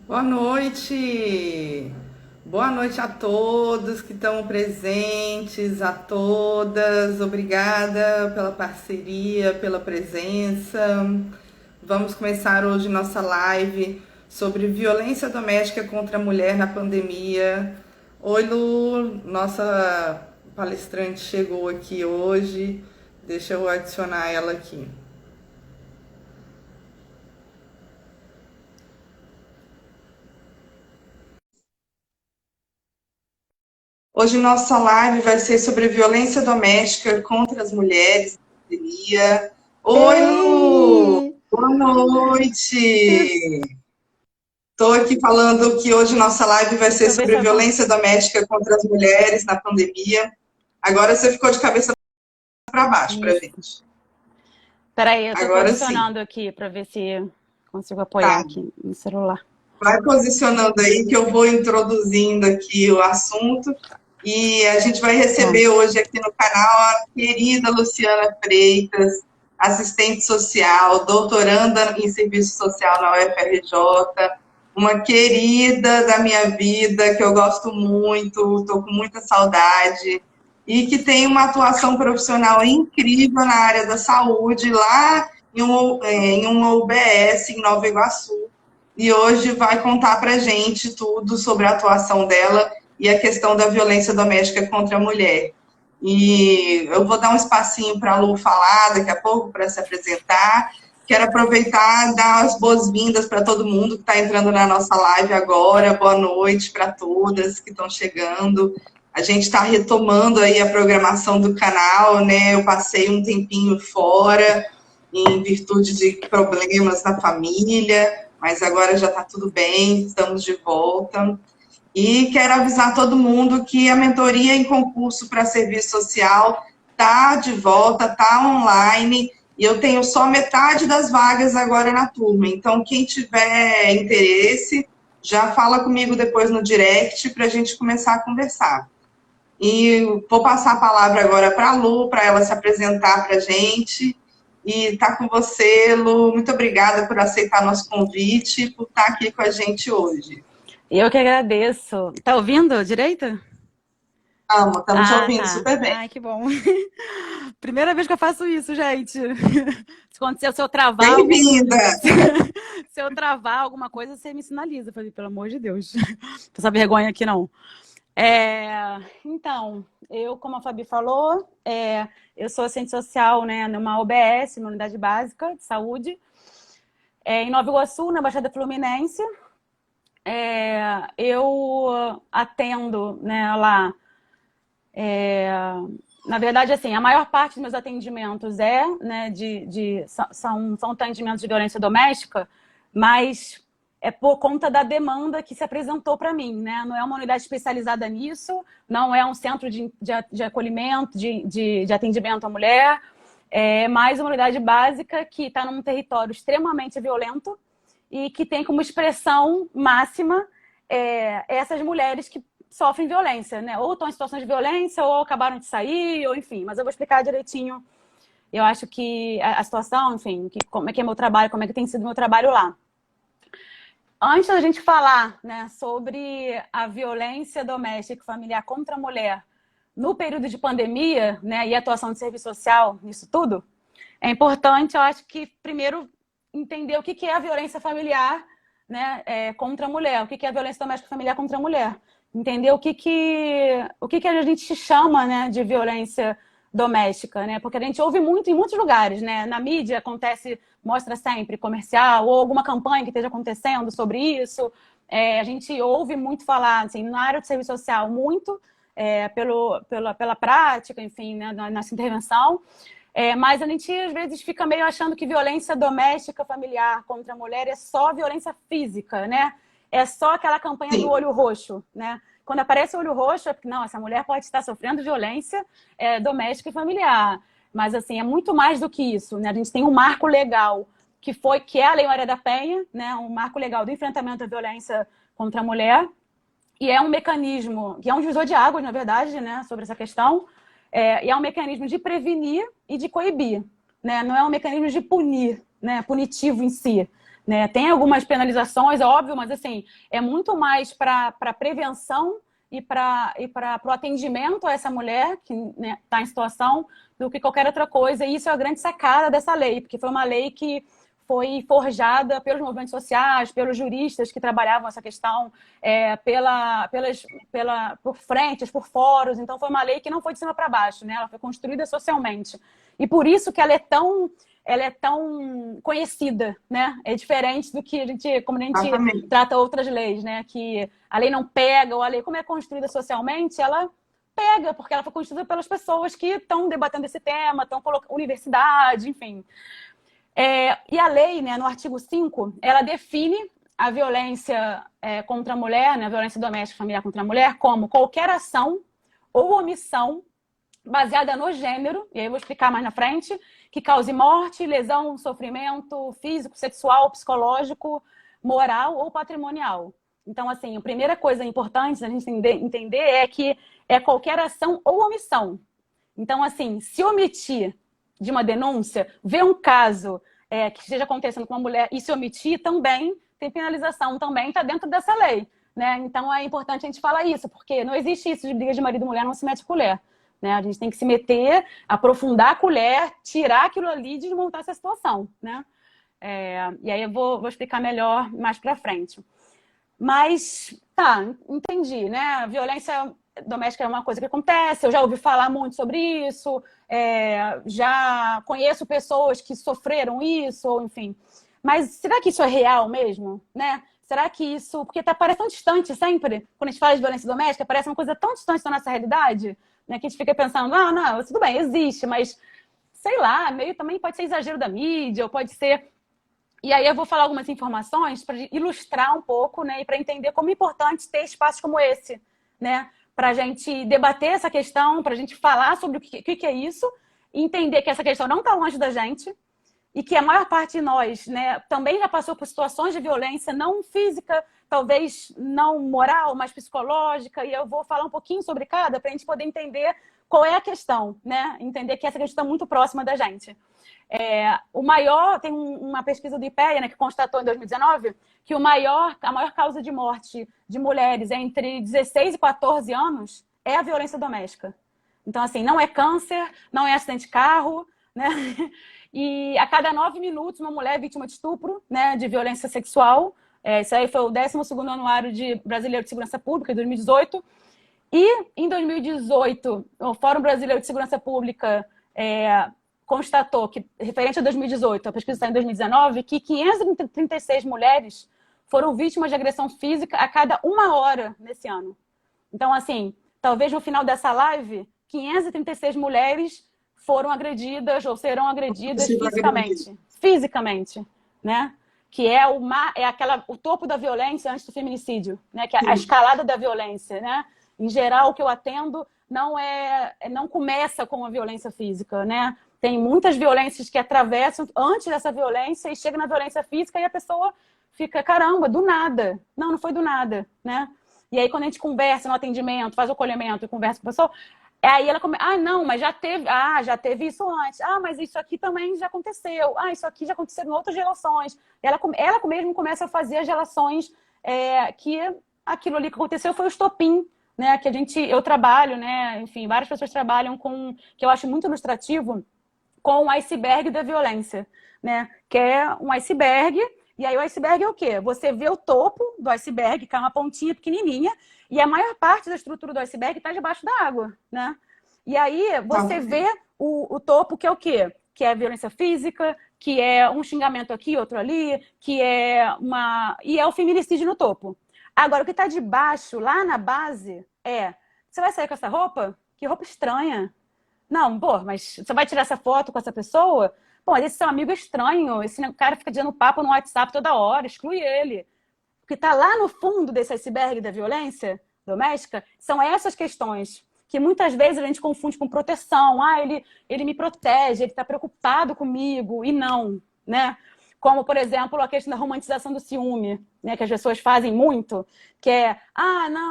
Boa noite! Boa noite a todos que estão presentes, a todas. Obrigada pela parceria, pela presença. Vamos começar hoje nossa live sobre violência doméstica contra a mulher na pandemia. Oi, Lu, nossa palestrante chegou aqui hoje. Deixa eu adicionar ela aqui. Hoje nossa live vai ser sobre violência doméstica contra as mulheres na pandemia. Oi, Lu! Ei! Boa noite! Estou aqui falando que hoje nossa live vai ser Deixa eu ver se sobre eu consigo. violência doméstica contra as mulheres na pandemia. Agora você ficou de cabeça para baixo para Isso. gente. Peraí, eu tô Agora sim. posicionando aqui para ver se consigo apoiar Tá. aqui no celular. Vai posicionando aí que eu vou introduzindo aqui o assunto. E a gente vai Tá. receber hoje aqui no canal a querida Luciana Freitas, assistente social, doutoranda em serviço social na UFRJ, uma querida da minha vida, que eu gosto muito, estou com muita saudade, e que tem uma atuação profissional incrível na área da saúde, lá em uma UBS em Nova Iguaçu, e hoje vai contar para a gente tudo sobre a atuação dela e a questão da violência doméstica contra a mulher. E eu vou dar um espacinho para a Lu falar daqui a pouco, para se apresentar. Quero aproveitar e dar as boas-vindas para todo mundo que está entrando na nossa live agora. Boa noite para todas que estão chegando. A gente está retomando aí a programação do canal, né? Eu passei um tempinho fora, em virtude de problemas na família, mas agora já está tudo bem, estamos de volta. E quero avisar todo mundo que a mentoria em concurso para serviço social está de volta, está online, e eu tenho só metade das vagas agora na turma. Então, quem tiver interesse, já fala comigo depois no direct para a gente começar a conversar. E vou passar a palavra agora para a Lu, para ela se apresentar para a gente. E tá com você, Lu. Muito obrigada por aceitar nosso convite, por estar aqui com a gente hoje. Eu que agradeço. Tá ouvindo direito? Amo, estamos te Ah, ouvindo tá. super bem. Ai, que bom. Primeira vez que eu faço isso, gente. Se acontecer, se eu travar algum... Bem-vinda! se, se eu travar alguma coisa, você me sinaliza. Eu falei, pelo amor de Deus. Essa vergonha aqui não. Então, eu, como a Fabi falou, eu sou assistente social, né, numa UBS, uma unidade básica de saúde, em Nova Iguaçu, na Baixada Fluminense. Eu atendo, né, lá. Na verdade, assim, a maior parte dos meus atendimentos né, são atendimentos de violência doméstica, mas é por conta da demanda que se apresentou para mim, né? Não é uma unidade especializada nisso, não é um centro de acolhimento, de atendimento à mulher, é mais uma unidade básica que está num território extremamente violento e que tem como expressão máxima essas mulheres que sofrem violência, né? Ou estão em situações de violência, ou acabaram de sair, ou enfim. Mas eu vou explicar direitinho. Eu acho que a situação, enfim, como é que é meu trabalho, como é que tem sido meu trabalho lá. Antes da gente falar, né, sobre a violência doméstica e familiar contra a mulher no período de pandemia, né, e a atuação de serviço social nisso tudo, é importante, eu acho que, primeiro, entender o que é a violência familiar, né, contra a mulher, o que é a violência doméstica familiar contra a mulher. Entender o que a gente chama, né, de violência doméstica, né? Porque a gente ouve muito em muitos lugares, né? Na mídia acontece, mostra sempre comercial ou alguma campanha que esteja acontecendo sobre isso. A gente ouve muito falar, assim, na área de serviço social, muito pela prática, enfim, né, nessa intervenção. Mas a gente, às vezes, fica meio achando que violência doméstica familiar contra a mulher é só violência física, né? É só aquela campanha do Sim, olho roxo, né? Quando aparece o olho roxo, é porque, não, essa mulher pode estar sofrendo violência doméstica e familiar. Mas, assim, é muito mais do que isso, né? A gente tem um marco legal que é a Lei Maria da Penha, né? Um marco legal do enfrentamento à violência contra a mulher, e é um mecanismo, que é um divisor de águas, na verdade, né, sobre essa questão, e é um mecanismo de prevenir e de coibir, né, não é um mecanismo de punir, né, punitivo em si, né? Tem algumas penalizações, é óbvio, mas assim, é muito mais para prevenção e para o atendimento a essa mulher que está em situação do que qualquer outra coisa. E isso é a grande sacada dessa lei, porque foi uma lei que foi forjada pelos movimentos sociais, pelos juristas que trabalhavam essa questão, por frentes, por fóruns. Então, foi uma lei que não foi de cima para baixo, né? Ela foi construída socialmente. E por isso que ela é tão conhecida, né? É diferente do que como a gente trata outras leis, né? Que a lei não pega, ou a lei, como é construída socialmente, ela pega, porque ela foi construída pelas pessoas que estão debatendo esse tema, estão colocando universidade, enfim. E a lei, né, no artigo 5, ela define a violência contra a mulher, né, a violência doméstica e familiar contra a mulher, como qualquer ação ou omissão baseada no gênero, e aí eu vou explicar mais na frente, que cause morte, lesão, sofrimento físico, sexual, psicológico, moral ou patrimonial. Então, assim, a primeira coisa importante a gente entender é que é qualquer ação ou omissão. Então, assim, se omitir de uma denúncia, ver um caso que esteja acontecendo com uma mulher e se omitir, também tem penalização, também está dentro dessa lei, né? Então, é importante a gente falar isso, porque não existe isso de briga de marido e mulher, não se mete colher. Né? A gente tem que se meter, aprofundar a colher, tirar aquilo ali e desmontar essa situação, né? E aí eu vou explicar melhor mais para frente. Mas, tá, entendi, né? A violência doméstica é uma coisa que acontece, eu já ouvi falar muito sobre isso, já conheço pessoas que sofreram isso, ou enfim. Mas será que isso é real mesmo, né? Será que isso... Porque parece tão distante sempre, quando a gente fala de violência doméstica, parece uma coisa tão distante da nossa realidade, né, que a gente fica pensando, não, tudo bem, existe, mas, sei lá, meio também pode ser exagero da mídia, ou pode ser... E aí eu vou falar algumas informações para ilustrar um pouco, né, e para entender como é importante ter espaços como esse, né, para a gente debater essa questão, para a gente falar sobre o que é isso, e entender que essa questão não está longe da gente, e que a maior parte de nós, né, também já passou por situações de violência, não física, talvez não moral, mas psicológica, e eu vou falar um pouquinho sobre cada para a gente poder entender qual é a questão, né? Entender que essa questão está muito próxima da gente. Tem uma pesquisa do IPEA, né, que constatou em 2019 que a maior causa de morte de mulheres entre 16 e 14 anos é a violência doméstica. Então, assim, não é câncer, não é acidente de carro, né? E a cada 9 minutos uma mulher é vítima de estupro, né, de violência sexual. Isso aí foi o 12º Anuário Brasileiro de Segurança Pública, de 2018. E, em 2018, o Fórum Brasileiro de Segurança Pública constatou que, referente a 2018, a pesquisa está em 2019, que 536 mulheres foram vítimas de agressão física a cada 1 hora nesse ano. Então, assim, talvez no final dessa live, 536 mulheres foram agredidas ou serão agredidas fisicamente, né? Que é o topo da violência antes do feminicídio, né? Que é a escalada da violência, né? Em geral, o que eu atendo não começa com a violência física, né? Tem muitas violências que atravessam antes dessa violência e chega na violência física e a pessoa fica, caramba, do nada. Não foi do nada, né? E aí, quando a gente conversa no atendimento, faz o acolhimento e conversa com a pessoa, aí ela começa, não, mas já teve isso antes. Mas isso aqui também já aconteceu. Isso aqui já aconteceu em outras relações. Ela mesmo começa a fazer as relações que aquilo ali que aconteceu foi o estopim, né? Que eu trabalho, né? Enfim, várias pessoas trabalham com, que eu acho muito ilustrativo, com o iceberg da violência, né? Que é um iceberg, e aí o iceberg é o quê? Você vê o topo do iceberg, que é uma pontinha pequenininha, e a maior parte da estrutura do iceberg está debaixo da água, né? E aí você vê o topo, que é o quê? Que é a violência física, que é um xingamento aqui, outro ali, que e é o feminicídio no topo. Agora, o que está debaixo, lá na base, você vai sair com essa roupa? Que roupa estranha. Não, mas você vai tirar essa foto com essa pessoa? Mas esse seu amigo é estranho, esse cara fica dando papo no WhatsApp toda hora, exclui ele. O que está lá no fundo desse iceberg da violência doméstica são essas questões que muitas vezes a gente confunde com proteção. Ele me protege, ele está preocupado comigo, e não, né? Como, por exemplo, a questão da romantização do ciúme, né? Que as pessoas fazem muito, que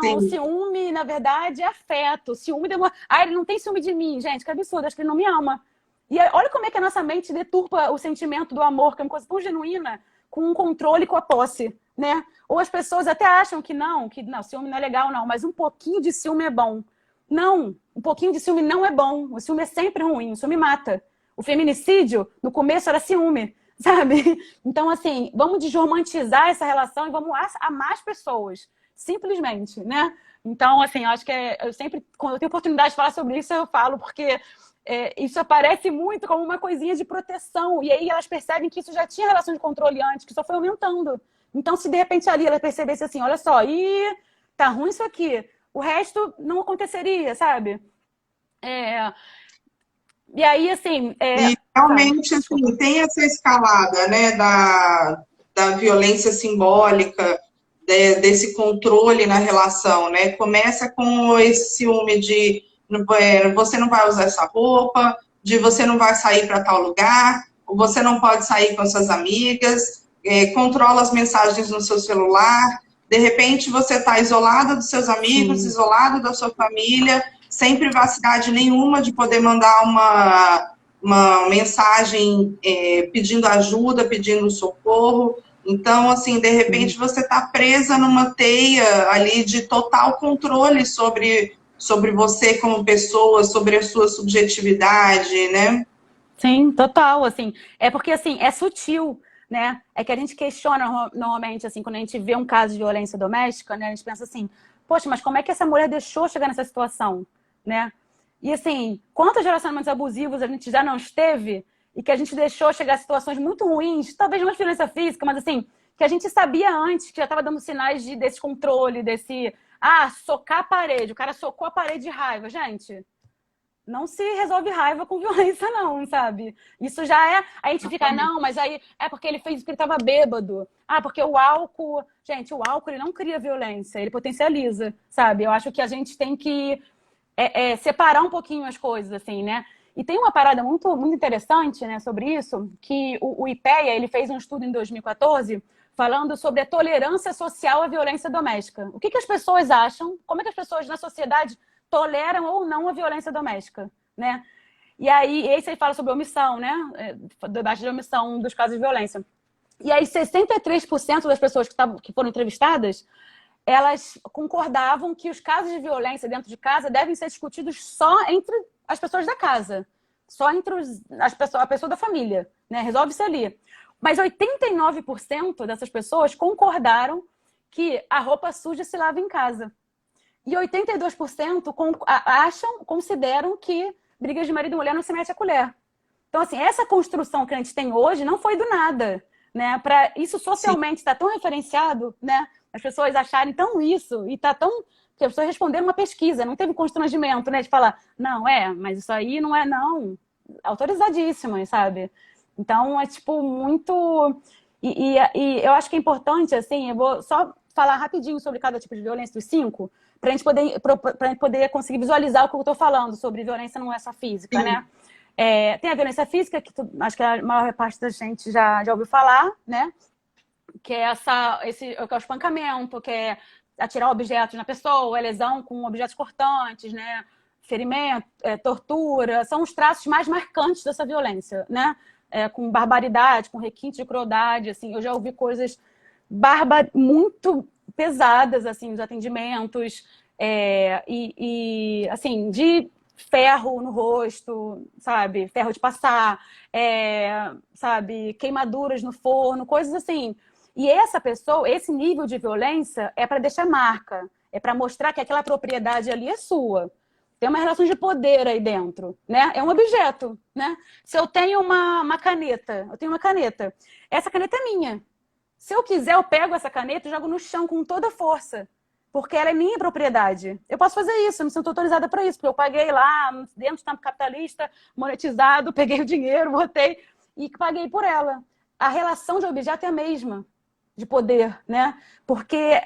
Sim. O ciúme, na verdade, é afeto. O ciúme ele não tem ciúme de mim, gente, que absurdo, acho que ele não me ama. E olha como é que a nossa mente deturpa o sentimento do amor, que é uma coisa tão genuína, com o controle, com a posse, né? Ou as pessoas até acham que não, ciúme não é legal, não, mas um pouquinho de ciúme é bom. Não, um pouquinho de ciúme não é bom. O ciúme é sempre ruim, o ciúme mata. O feminicídio, no começo, era ciúme, sabe? Então, assim, vamos desromantizar essa relação e vamos amar as pessoas, simplesmente, né? Então, assim, eu acho que eu sempre, quando eu tenho oportunidade de falar sobre isso, eu falo, porque isso aparece muito como uma coisinha de proteção. E aí elas percebem que isso já tinha relação de controle antes, que só foi aumentando. Então, se de repente ali ela percebesse assim, olha só, tá ruim isso aqui, o resto não aconteceria, sabe? E aí, assim... E realmente, assim, tem essa escalada, né, da violência simbólica, desse controle na relação, né? Começa com esse ciúme de você não vai usar essa roupa, de você não vai sair para tal lugar, ou você não pode sair com suas amigas, controla as mensagens no seu celular, de repente você está isolada dos seus amigos, sim, isolado da sua família, sem privacidade nenhuma de poder mandar uma mensagem pedindo ajuda, pedindo socorro. Então, assim, de repente você está presa numa teia ali de total controle sobre você como pessoa, sobre a sua subjetividade, né? Sim, total, assim. É porque, assim, é sutil, né? É que a gente questiona normalmente, assim, quando a gente vê um caso de violência doméstica, né? A gente pensa assim, poxa, mas como é que essa mulher deixou chegar nessa situação, né? E, assim, quantos relacionamentos abusivos a gente já não esteve e que a gente deixou chegar a situações muito ruins, talvez não de violência física, mas, assim, que a gente sabia antes, que já estava dando sinais de descontrole, socar a parede, o cara socou a parede de raiva. Gente, não se resolve raiva com violência, não, sabe? Isso já é... A gente fica, não, mas aí é porque ele fez porque ele estava bêbado. Porque o álcool... Gente, o álcool, ele não cria violência, ele potencializa, sabe? Eu acho que a gente tem que separar um pouquinho as coisas, assim, né? E tem uma parada muito, muito interessante, né, sobre isso, que o IPEA, ele fez um estudo em 2014 falando sobre a tolerância social à violência doméstica. O que as pessoas acham, como é que as pessoas na sociedade toleram ou não a violência doméstica, né? E aí, esse aí fala sobre omissão, né? Debate de omissão dos casos de violência. E aí, 63% das pessoas que foram entrevistadas, elas concordavam que os casos de violência dentro de casa devem ser discutidos só entre as pessoas da casa, só entre a pessoa da família, né? Resolve-se ali. Mas 89% dessas pessoas concordaram que a roupa suja se lava em casa. E 82% consideram que brigas de marido e mulher não se mete a colher. Então, assim, essa construção que a gente tem hoje não foi do nada, né? Isso socialmente está tão referenciado, né? As pessoas acharem tão isso e está tão... Porque as pessoas responderam uma pesquisa, não teve constrangimento, né? De falar, não, mas isso aí não é, não. Autorizadíssimo, sabe? Então, é, tipo, muito... E eu acho que é importante, assim, eu vou só falar rapidinho sobre cada tipo de violência dos 5, para a gente poder conseguir visualizar o que eu estou falando sobre violência não é só física, sim, né? Tem a violência física, que acho que a maior parte da gente já ouviu falar, né? Que é que é o espancamento, que é atirar objetos na pessoa, lesão com objetos cortantes, né? Ferimento, tortura, são os traços mais marcantes dessa violência, né? Com barbaridade, com requinte de crueldade, assim, eu já ouvi coisas muito pesadas, assim, nos atendimentos, assim, de ferro no rosto, sabe? Ferro de passar, sabe? Queimaduras no forno, coisas assim. E essa pessoa, esse nível de violência é para deixar marca, é para mostrar que aquela propriedade ali é sua. Tem uma relação de poder aí dentro, né? É um objeto, né? Se eu tenho uma caneta, essa caneta é minha. Se eu quiser, eu pego essa caneta e jogo no chão com toda a força, porque ela é minha propriedade. Eu posso fazer isso, eu me sinto autorizada para isso, porque eu paguei lá, dentro do campo capitalista, monetizado, peguei o dinheiro, botei e paguei por ela. A relação de objeto é a mesma, de poder, né? Porque,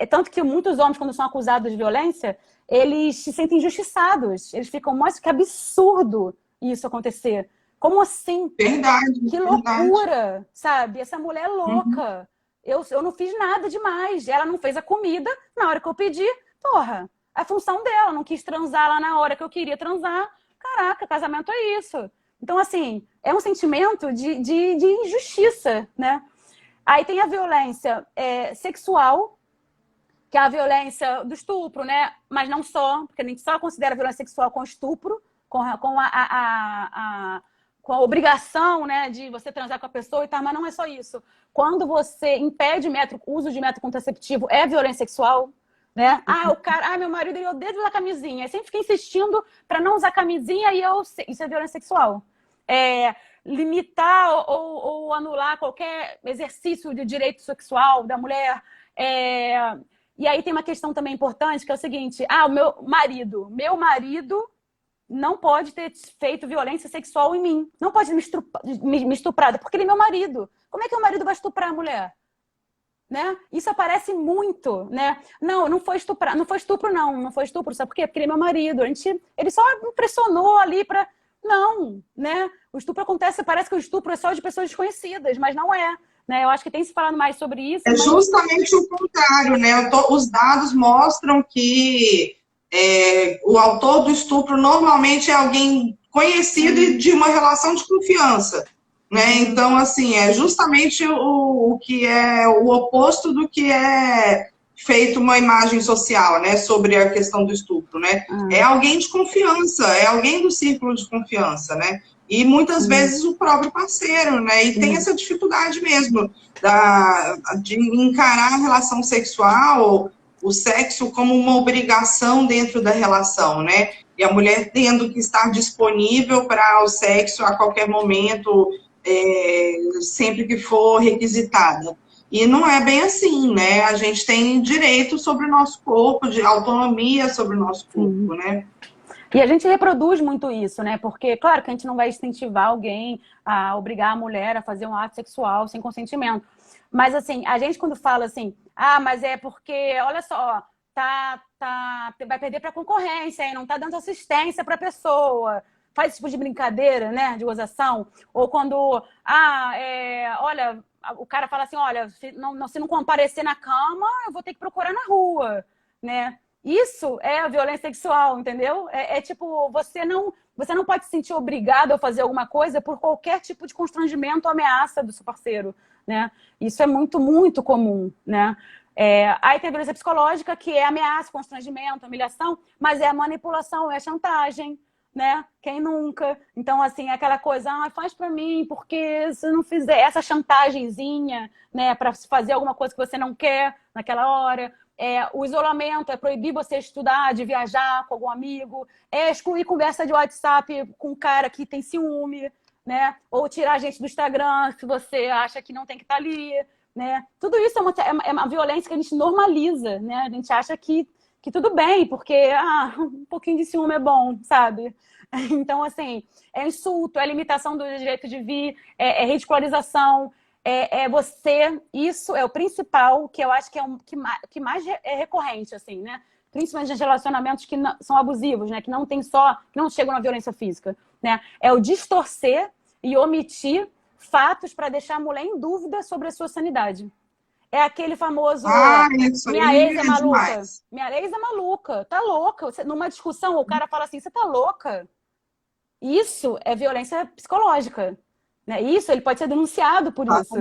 tanto que muitos homens, quando são acusados de violência, eles se sentem injustiçados. Eles ficam, mas que absurdo isso acontecer. Como assim? Verdade. Que loucura, sabe? Essa mulher é louca. Eu não fiz nada demais. Ela não fez a comida na hora que eu pedi. Porra, a função dela. Não quis transar lá na hora que eu queria transar. Caraca, casamento é isso. Então, assim, é um sentimento de injustiça, né? Aí tem a violência sexual, que é a violência do estupro, né? Mas não só, porque a gente só considera a violência sexual com estupro, com a obrigação, né, de você transar com a pessoa e tal, mas não é só isso. Quando você impede o uso de método contraceptivo, é violência sexual, né? O cara, meu marido, ele odeia usar camisinha. Aí sempre fica insistindo para não usar camisinha e isso é violência sexual. Limitar ou anular qualquer exercício de direito sexual da mulher. E aí tem uma questão também importante, que é o seguinte, o meu marido não pode ter feito violência sexual em mim. Não pode me estuprar, porque ele é meu marido. Como é que o marido vai estuprar a mulher? Né? Isso aparece muito, né? Não foi estuprar, não foi estupro, não foi estupro, sabe por quê? Porque ele é meu marido. Ele só me pressionou ali para... Não, né? O estupro acontece, parece que o estupro é só de pessoas desconhecidas, mas não é. Né? Eu acho que tem se falado mais sobre isso. É justamente o contrário, né? Os dados mostram que o autor do estupro normalmente é alguém conhecido e de uma relação de confiança. Né? Então, assim, é justamente o que é o oposto do que é feito uma imagem social, né, sobre a questão do estupro, né? É alguém de confiança, é alguém do círculo de confiança, né? E muitas vezes o próprio parceiro, né? E tem essa dificuldade mesmo de encarar a relação sexual, o sexo como uma obrigação dentro da relação, né? E a mulher tendo que estar disponível para o sexo a qualquer momento, sempre que for requisitada. E não é bem assim, né? A gente tem direito sobre o nosso corpo, de autonomia sobre o nosso corpo, né? E a gente reproduz muito isso, né? Porque, claro que a gente não vai incentivar alguém a obrigar a mulher a fazer um ato sexual sem consentimento. Mas, assim, a gente quando fala assim, mas é porque, olha só, vai perder para a concorrência, hein? Não tá dando assistência para a pessoa. Faz esse tipo de brincadeira, né? De gozação. Ou quando, olha, o cara fala assim, olha, se não comparecer na cama, eu vou ter que procurar na rua, né? Isso é a violência sexual, entendeu? Tipo, você não pode se sentir obrigado a fazer alguma coisa por qualquer tipo de constrangimento ou ameaça do seu parceiro, né? Isso é muito, muito comum, né? Aí tem a violência psicológica, que é ameaça, constrangimento, humilhação, mas é a manipulação, é a chantagem, né? Quem nunca? Então, assim, é aquela coisa, faz pra mim, porque se não fizer essa chantagemzinha, né, pra fazer alguma coisa que você não quer naquela hora. O isolamento, é proibir você estudar, de viajar com algum amigo, excluir conversa de WhatsApp com um cara que tem ciúme, né? Ou tirar a gente do Instagram se você acha que não tem que estar ali, né? Tudo isso é uma violência que a gente normaliza, né? A gente acha que tudo bem, porque um pouquinho de ciúme é bom, sabe? Então, assim, é insulto, é limitação do direito de vir, é ridicularização, isso é o principal, que eu acho que é que mais é recorrente, assim, né? Principalmente nos relacionamentos que são abusivos, né? Que não chegam na violência física, né? É o distorcer e omitir fatos para deixar a mulher em dúvida sobre a sua sanidade. É aquele famoso, minha ex é maluca. Demais. Minha ex é maluca, tá louca. Numa discussão, o cara fala assim, você tá louca? Isso é violência psicológica. Né? Isso, ele pode ser denunciado por isso.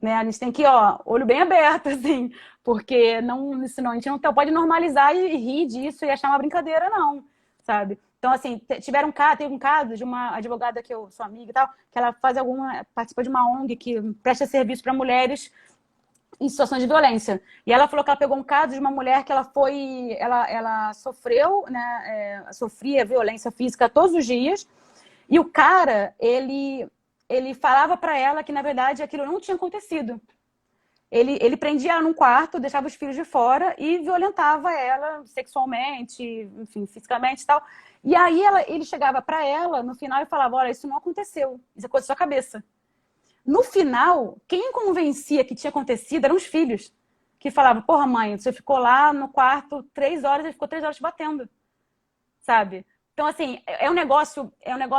Né? A gente tem que, olho bem aberto, assim, porque senão a gente não pode normalizar e rir disso e achar uma brincadeira, não, sabe? Então, assim, teve um caso de uma advogada que eu sou amiga e tal, que ela participa de uma ONG que presta serviço para mulheres em situações de violência. E ela falou que ela pegou um caso de uma mulher que ela sofreu, né, sofria violência física todos os dias, e o cara, ele falava para ela que, na verdade, aquilo não tinha acontecido. Ele prendia ela num quarto, deixava os filhos de fora e violentava ela sexualmente, enfim, fisicamente e tal. E aí ele chegava para ela no final e falava, olha, isso não aconteceu, isso é coisa da sua cabeça. No final, quem convencia que tinha acontecido eram os filhos, que falavam, porra, mãe, você ficou lá no quarto 3 horas, ele ficou 3 horas te batendo, sabe? Então, assim, é um negócio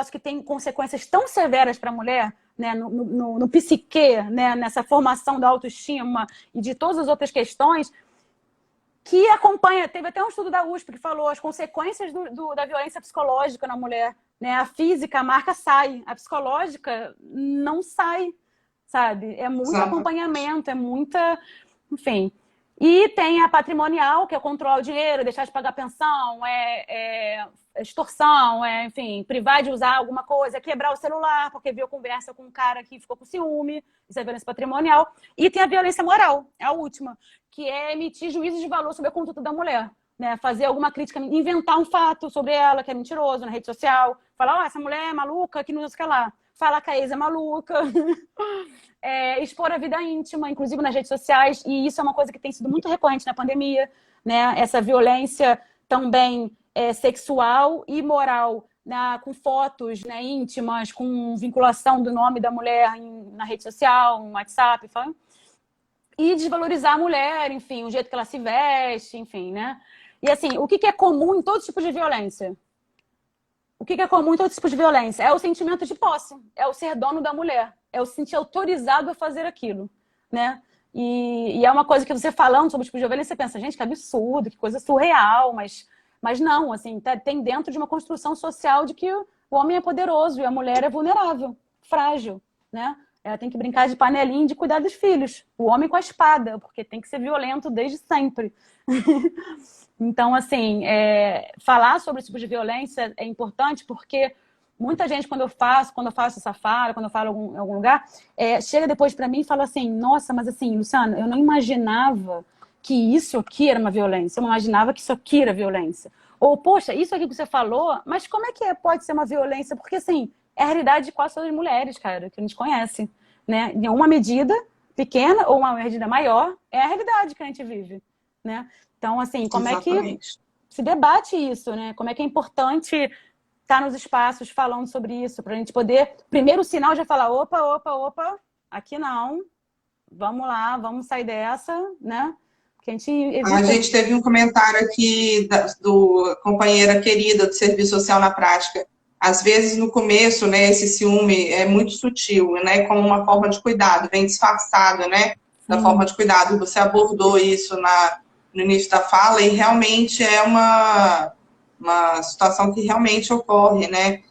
que tem consequências tão severas para a mulher, né, no psique, né, nessa formação da autoestima e de todas as outras questões, que acompanha, teve até um estudo da USP que falou as consequências da violência psicológica na mulher. Né? A física, a marca sai, a psicológica não sai. sabe? É muito Exato. acompanhamento, é muita... Enfim. E tem a patrimonial, que é controlar o dinheiro, deixar de pagar pensão, extorsão, enfim, privar de usar alguma coisa, quebrar o celular porque viu conversa com um cara que ficou com ciúme, isso é violência patrimonial. E tem a violência moral, é a última, que é emitir juízos de valor sobre a conduta da mulher. Né, fazer alguma crítica, inventar um fato sobre ela que é mentiroso na rede social, falar, essa mulher é maluca, que não sei o que lá, falar que a ex é maluca, expor a vida íntima, inclusive nas redes sociais, e isso é uma coisa que tem sido muito recorrente na pandemia, né, essa violência também sexual e moral, né, com fotos, né, íntimas, com vinculação do nome da mulher na rede social, no WhatsApp, e desvalorizar a mulher, enfim, o jeito que ela se veste, enfim, né? E assim, o que é comum em todo tipo de violência? O que é comum em todo tipo de violência? É o sentimento de posse, é o ser dono da mulher, é o se sentir autorizado a fazer aquilo, né? E é uma coisa que você falando sobre o tipo de violência, você pensa, gente, que absurdo, que coisa surreal, mas não, assim, tem dentro de uma construção social de que o homem é poderoso e a mulher é vulnerável, frágil, né? Ela tem que brincar de panelinha e de cuidar dos filhos. O homem com a espada, porque tem que ser violento desde sempre. Então, assim, falar sobre esse tipo de violência é importante porque muita gente, quando eu faço essa fala, quando eu falo em algum lugar, chega depois para mim e fala assim, nossa, mas assim, Luciana, eu não imaginava que isso aqui era uma violência, eu não imaginava que isso aqui era violência. Ou, poxa, isso aqui que você falou, mas como é que pode ser uma violência? Porque, assim, é a realidade de quase todas as mulheres, cara, que a gente conhece, né? Em uma medida pequena ou uma medida maior, é a realidade que a gente vive, né? Então, assim, como é que Exatamente. se debate isso, né? Como é que é importante estar nos espaços falando sobre isso, para a gente poder, primeiro sinal já falar, opa, aqui não, vamos lá, vamos sair dessa, né? Que a gente A evita... gente teve um comentário aqui do companheira querida do serviço social na prática. Às vezes, no começo, né, esse ciúme é muito sutil, né, como uma forma de cuidado, vem disfarçado, né, da forma de cuidado. Você abordou isso no início da fala e realmente é uma situação que realmente ocorre, né.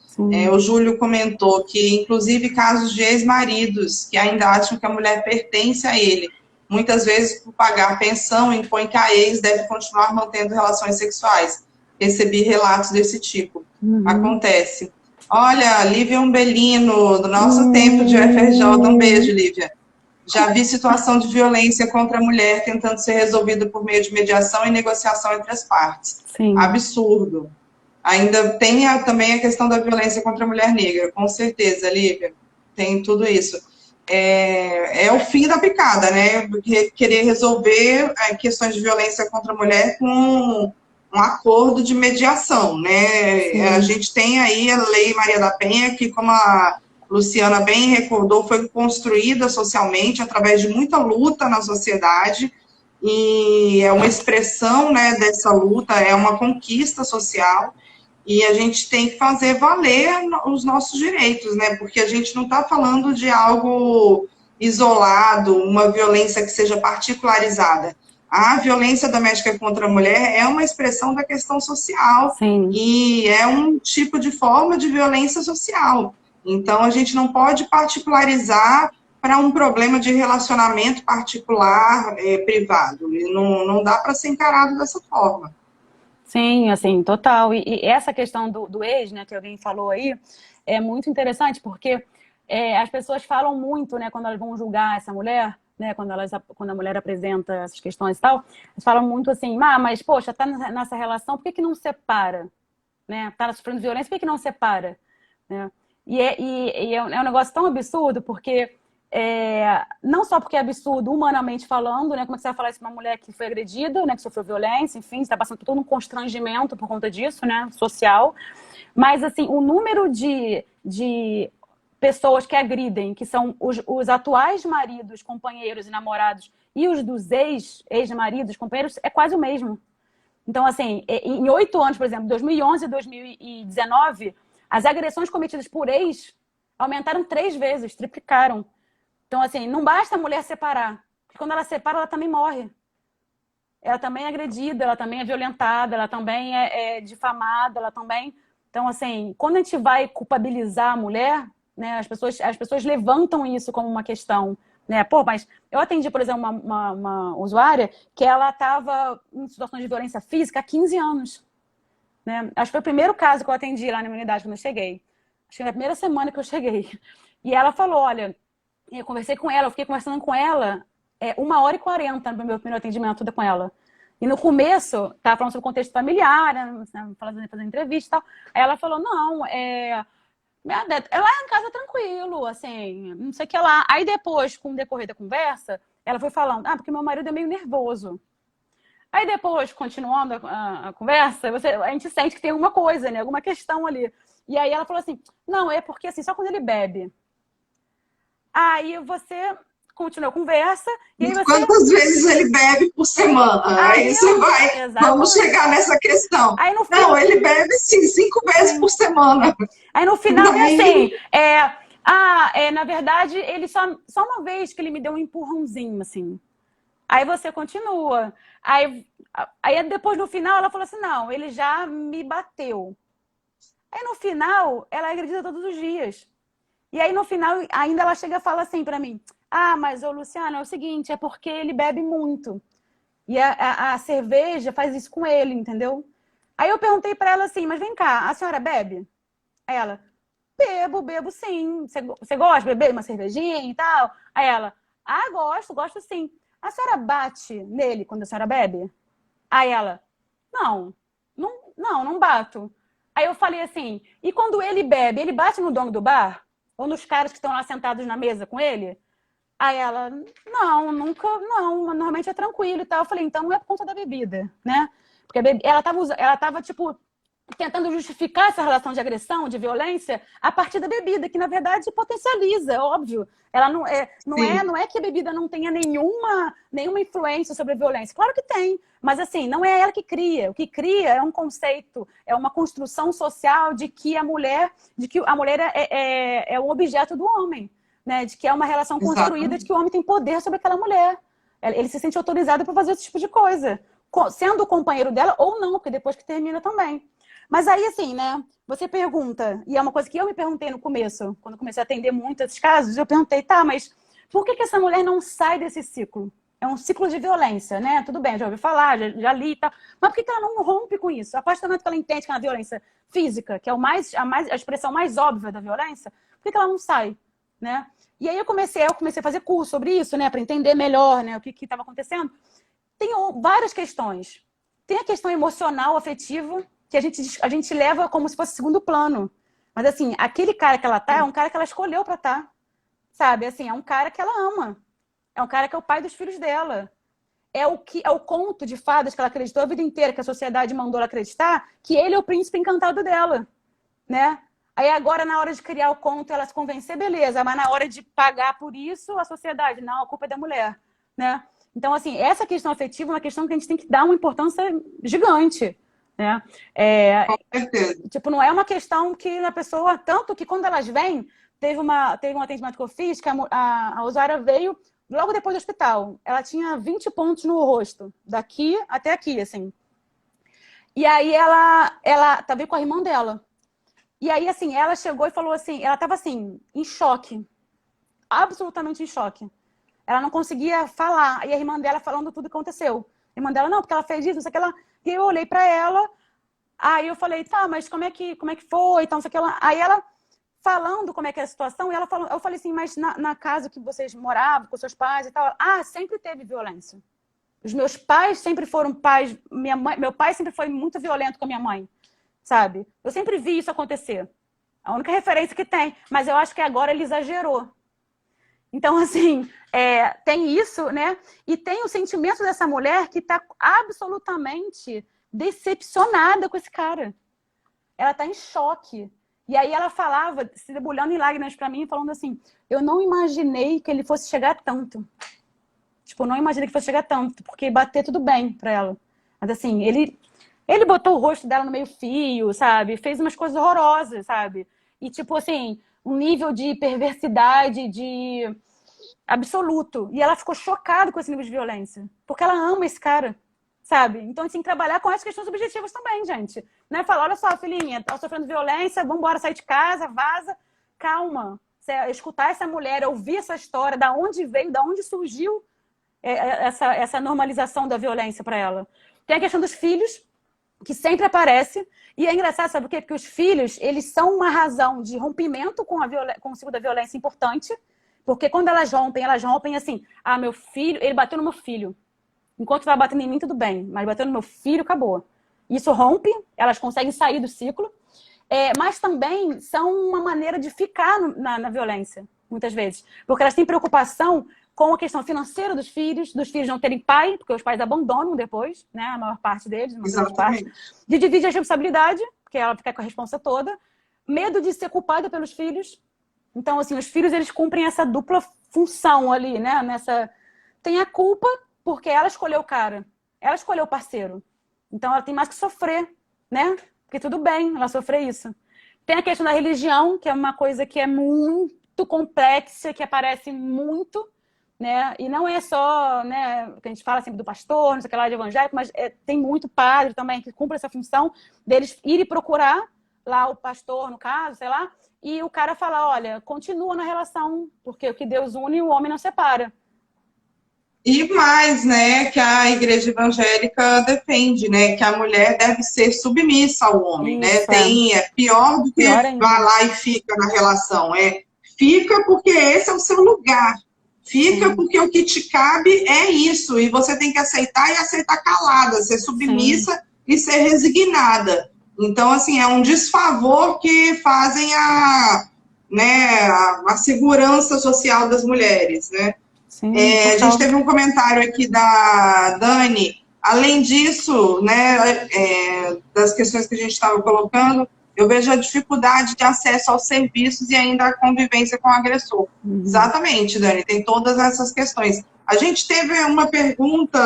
O Júlio comentou que, inclusive, casos de ex-maridos que ainda acham que a mulher pertence a ele, muitas vezes, por pagar pensão, impõe que a ex deve continuar mantendo relações sexuais. Recebi relatos desse tipo. Acontece. Olha, Lívia Umbelino, do nosso tempo de UFRJ, um beijo, Lívia. Já vi situação de violência contra a mulher tentando ser resolvida por meio de mediação e negociação entre as partes. Sim. Absurdo. Ainda tem também a questão da violência contra a mulher negra, com certeza, Lívia. Tem tudo isso. É o fim da picada, né? Querer resolver questões de violência contra a mulher com um acordo de mediação, né? Sim. A gente tem aí a Lei Maria da Penha, que, como a Luciana bem recordou, foi construída socialmente através de muita luta na sociedade, e é uma expressão, né, dessa luta, é uma conquista social, e a gente tem que fazer valer os nossos direitos, né? Porque a gente não está falando de algo isolado, uma violência que seja particularizada. A violência doméstica contra a mulher é uma expressão da questão social. Sim. E é um tipo de forma de violência social. Então, a gente não pode particularizar para um problema de relacionamento particular, privado. Não dá para ser encarado dessa forma. Sim, assim, total. E essa questão do ex, né, que alguém falou aí, é muito interessante, porque as pessoas falam muito, né, quando elas vão julgar essa mulher, né, quando a mulher apresenta essas questões e tal, elas falam muito assim, mas, poxa, tá nessa relação, por que não separa? Né? Tá sofrendo violência, por que não separa? Né? É um negócio tão absurdo, porque não só porque é absurdo humanamente falando, né? Como é que você vai falar isso para uma mulher que foi agredida, né? Que sofreu violência, enfim, está passando por todo um constrangimento por conta disso, né? Social. Mas, assim, o número de pessoas que agridem, que são os atuais maridos, companheiros e namorados, e os dos ex-maridos, companheiros, é quase o mesmo. Então, assim, em 8 anos, por exemplo, 2011 e 2019, as agressões cometidas por ex aumentaram 3 vezes, triplicaram. Então, assim, não basta a mulher separar. Porque quando ela separa, ela também morre. Ela também é agredida, ela também é violentada, ela também é difamada, ela também... Então, assim, quando a gente vai culpabilizar a mulher, né? As pessoas levantam isso como uma questão, né? Pô, mas eu atendi, por exemplo, uma usuária que ela estava em situações de violência física há 15 anos, né? Acho que foi o primeiro caso que eu atendi lá na minha unidade quando eu cheguei. Acho que na primeira semana que eu cheguei. E ela falou, olha, eu conversei com ela, eu fiquei conversando com ela 1h40 no meu primeiro atendimento com ela. E no começo, estava falando sobre o contexto familiar, né, fazendo entrevista e tal. Aí ela falou, não, ela é em casa tranquilo, assim, não sei o que lá. Aí depois, com o decorrer da conversa, ela foi falando, porque meu marido é meio nervoso. Aí depois, continuando a conversa, a gente sente que tem alguma coisa, né? Alguma questão ali. E aí ela falou assim, não, é porque assim, só quando ele bebe. Aí você continua a conversa e aí você... Quantas vezes ele bebe por semana? Aí você vai, exatamente. Vamos chegar nessa questão. Aí, no fim, não, ele bebe sim, 5 vezes por semana. Aí no final é assim, na verdade, ele só uma vez que ele me deu um empurrãozinho, assim. Aí você continua. Aí depois, no final, ela falou assim, não, ele já me bateu. Aí no final, ela é agredida todos os dias. E aí no final, ainda ela chega e fala assim pra mim, mas ô Luciana, é o seguinte, é porque ele bebe muito. E a cerveja faz isso com ele, entendeu? Aí eu perguntei pra ela assim, mas vem cá, a senhora bebe? Aí ela, bebo sim. Você gosta de beber uma cervejinha e tal? Aí ela, gosto sim. A senhora bate nele quando a senhora bebe? Aí ela, não bato. Aí eu falei assim, e quando ele bebe, ele bate no dono do bar? Ou nos caras que estão lá sentados na mesa com ele? Aí ela, nunca, normalmente é tranquilo e tal. Eu falei, então não é por conta da bebida, né? Porque ela tava tipo, tentando justificar essa relação de agressão, de violência, a partir da bebida, que na verdade potencializa, é óbvio. Ela não é que a bebida não tenha nenhuma influência sobre a violência. Claro que tem, mas assim, não é ela que cria. O que cria é um conceito, é uma construção social de que a mulher é um objeto do homem, né? De que é uma relação construída de que o homem tem poder sobre aquela mulher. Ele se sente autorizado para fazer esse tipo de coisa, sendo o companheiro dela ou não, porque depois que termina também. Mas aí, assim, né, você pergunta, e é uma coisa que eu me perguntei no começo, quando eu comecei a atender muito esses casos, eu perguntei, mas por que essa mulher não sai desse ciclo? É um ciclo de violência, né? Tudo bem, já ouvi falar, já li e tal, mas por que ela não rompe com isso? A partir do momento que ela entende que é uma violência física, que é a expressão mais óbvia da violência, por que ela não sai, né? E aí eu comecei a fazer curso sobre isso, né, para entender melhor, né, o que estava acontecendo. Tem várias questões. Tem a questão emocional, afetiva, que a gente leva como se fosse segundo plano. Mas, assim, aquele cara que ela tá é um cara que ela escolheu pra estar. Sabe? Assim, é um cara que ela ama. É um cara que é o pai dos filhos dela. É o conto de fadas que ela acreditou a vida inteira, que a sociedade mandou ela acreditar, que ele é o príncipe encantado dela. Né? Aí agora, na hora de criar o conto, ela se convencer, beleza. Mas na hora de pagar por isso, a sociedade, não, a culpa é da mulher. Né? Então, assim, essa questão afetiva é uma questão que a gente tem que dar uma importância gigante. Né? Com certeza. Tipo, não é uma questão que a pessoa... Tanto que quando elas vêm, teve um atendimento que eu fiz, que a usuária veio logo depois do hospital. Ela tinha 20 pontos no rosto, daqui até aqui, assim. E aí ela veio com a irmã dela. E aí, assim, ela chegou e falou assim... Ela estava, assim, em choque. Absolutamente em choque. Ela não conseguia falar. E a irmã dela falando tudo o que aconteceu. A irmã dela, não, porque ela fez isso, não sei o que ela... E eu olhei pra ela, aí eu falei, tá, mas como é que foi? Então, não sei o que ela... Aí ela falando como é que é a situação, e ela falou, eu falei assim, mas na casa que vocês moravam, com seus pais e tal, sempre teve violência. Os meus pais sempre foram pais, meu pai sempre foi muito violento com a minha mãe, sabe? Eu sempre vi isso acontecer. A única referência que tem, mas eu acho que agora ele exagerou. Então, assim, tem isso, né? E tem o sentimento dessa mulher que está absolutamente decepcionada com esse cara. Ela está em choque. E aí ela falava, se debulhando em lágrimas para mim, falando assim, eu não imaginei que ele fosse chegar tanto. Tipo, eu não imaginei que fosse chegar tanto, porque bater tudo bem para ela. Mas assim, ele botou o rosto dela no meio fio, sabe? Fez umas coisas horrorosas, sabe? E tipo assim, um nível de perversidade, de absoluto. E ela ficou chocada com esse nível de violência. Porque ela ama esse cara, sabe? Então a gente tem que trabalhar com as questões objetivas também, gente. Não é falar, olha só, filhinha, tá sofrendo violência, vamos embora sair de casa, vaza. Calma. escutar essa mulher, ouvir essa história, da onde veio, da onde surgiu essa normalização da violência para ela. Tem a questão dos filhos, que sempre aparece. E é engraçado, sabe por quê? Porque os filhos, eles são uma razão de rompimento com o ciclo da violência importante. Porque quando elas rompem assim, meu filho, ele bateu no meu filho. Enquanto estava batendo em mim, tudo bem. Mas bateu no meu filho, acabou. Isso rompe, elas conseguem sair do ciclo. Mas também são uma maneira de ficar na violência, muitas vezes. Porque elas têm preocupação com a questão financeira dos filhos não terem pai, porque os pais abandonam depois, né? A maior parte deles, uma grande parte. De dividir a responsabilidade, porque ela fica com a responsa toda. Medo de ser culpada pelos filhos. Então, assim, os filhos, eles cumprem essa dupla função ali, né? Tem a culpa, porque ela escolheu o cara. Ela escolheu o parceiro. Então, ela tem mais que sofrer, né? Porque tudo bem ela sofrer isso. Tem a questão da religião, que é uma coisa que é muito complexa, que aparece muito, né? E não é só, né, que a gente fala sempre do pastor, não sei o que lá, de evangélico, mas tem muito padre também que cumpre essa função deles irem procurar lá o pastor, no caso, sei lá, e o cara fala, olha, continua na relação, porque o que Deus une, o homem não separa. E mais, né, que a igreja evangélica defende, né, que a mulher deve ser submissa ao homem, Isso, né? É pior do que vai lá e fica na relação. Fica porque esse é o seu lugar. Fica porque o que te cabe é isso. E você tem que aceitar e aceitar calada, ser submissa e ser resignada. Então, assim, é um desfavor que fazem a segurança social das mulheres, né? Sim, a gente teve um comentário aqui da Dani. Além disso, né, das questões que a gente estava colocando, eu vejo a dificuldade de acesso aos serviços e ainda a convivência com o agressor. Exatamente, Dani, tem todas essas questões. A gente teve uma pergunta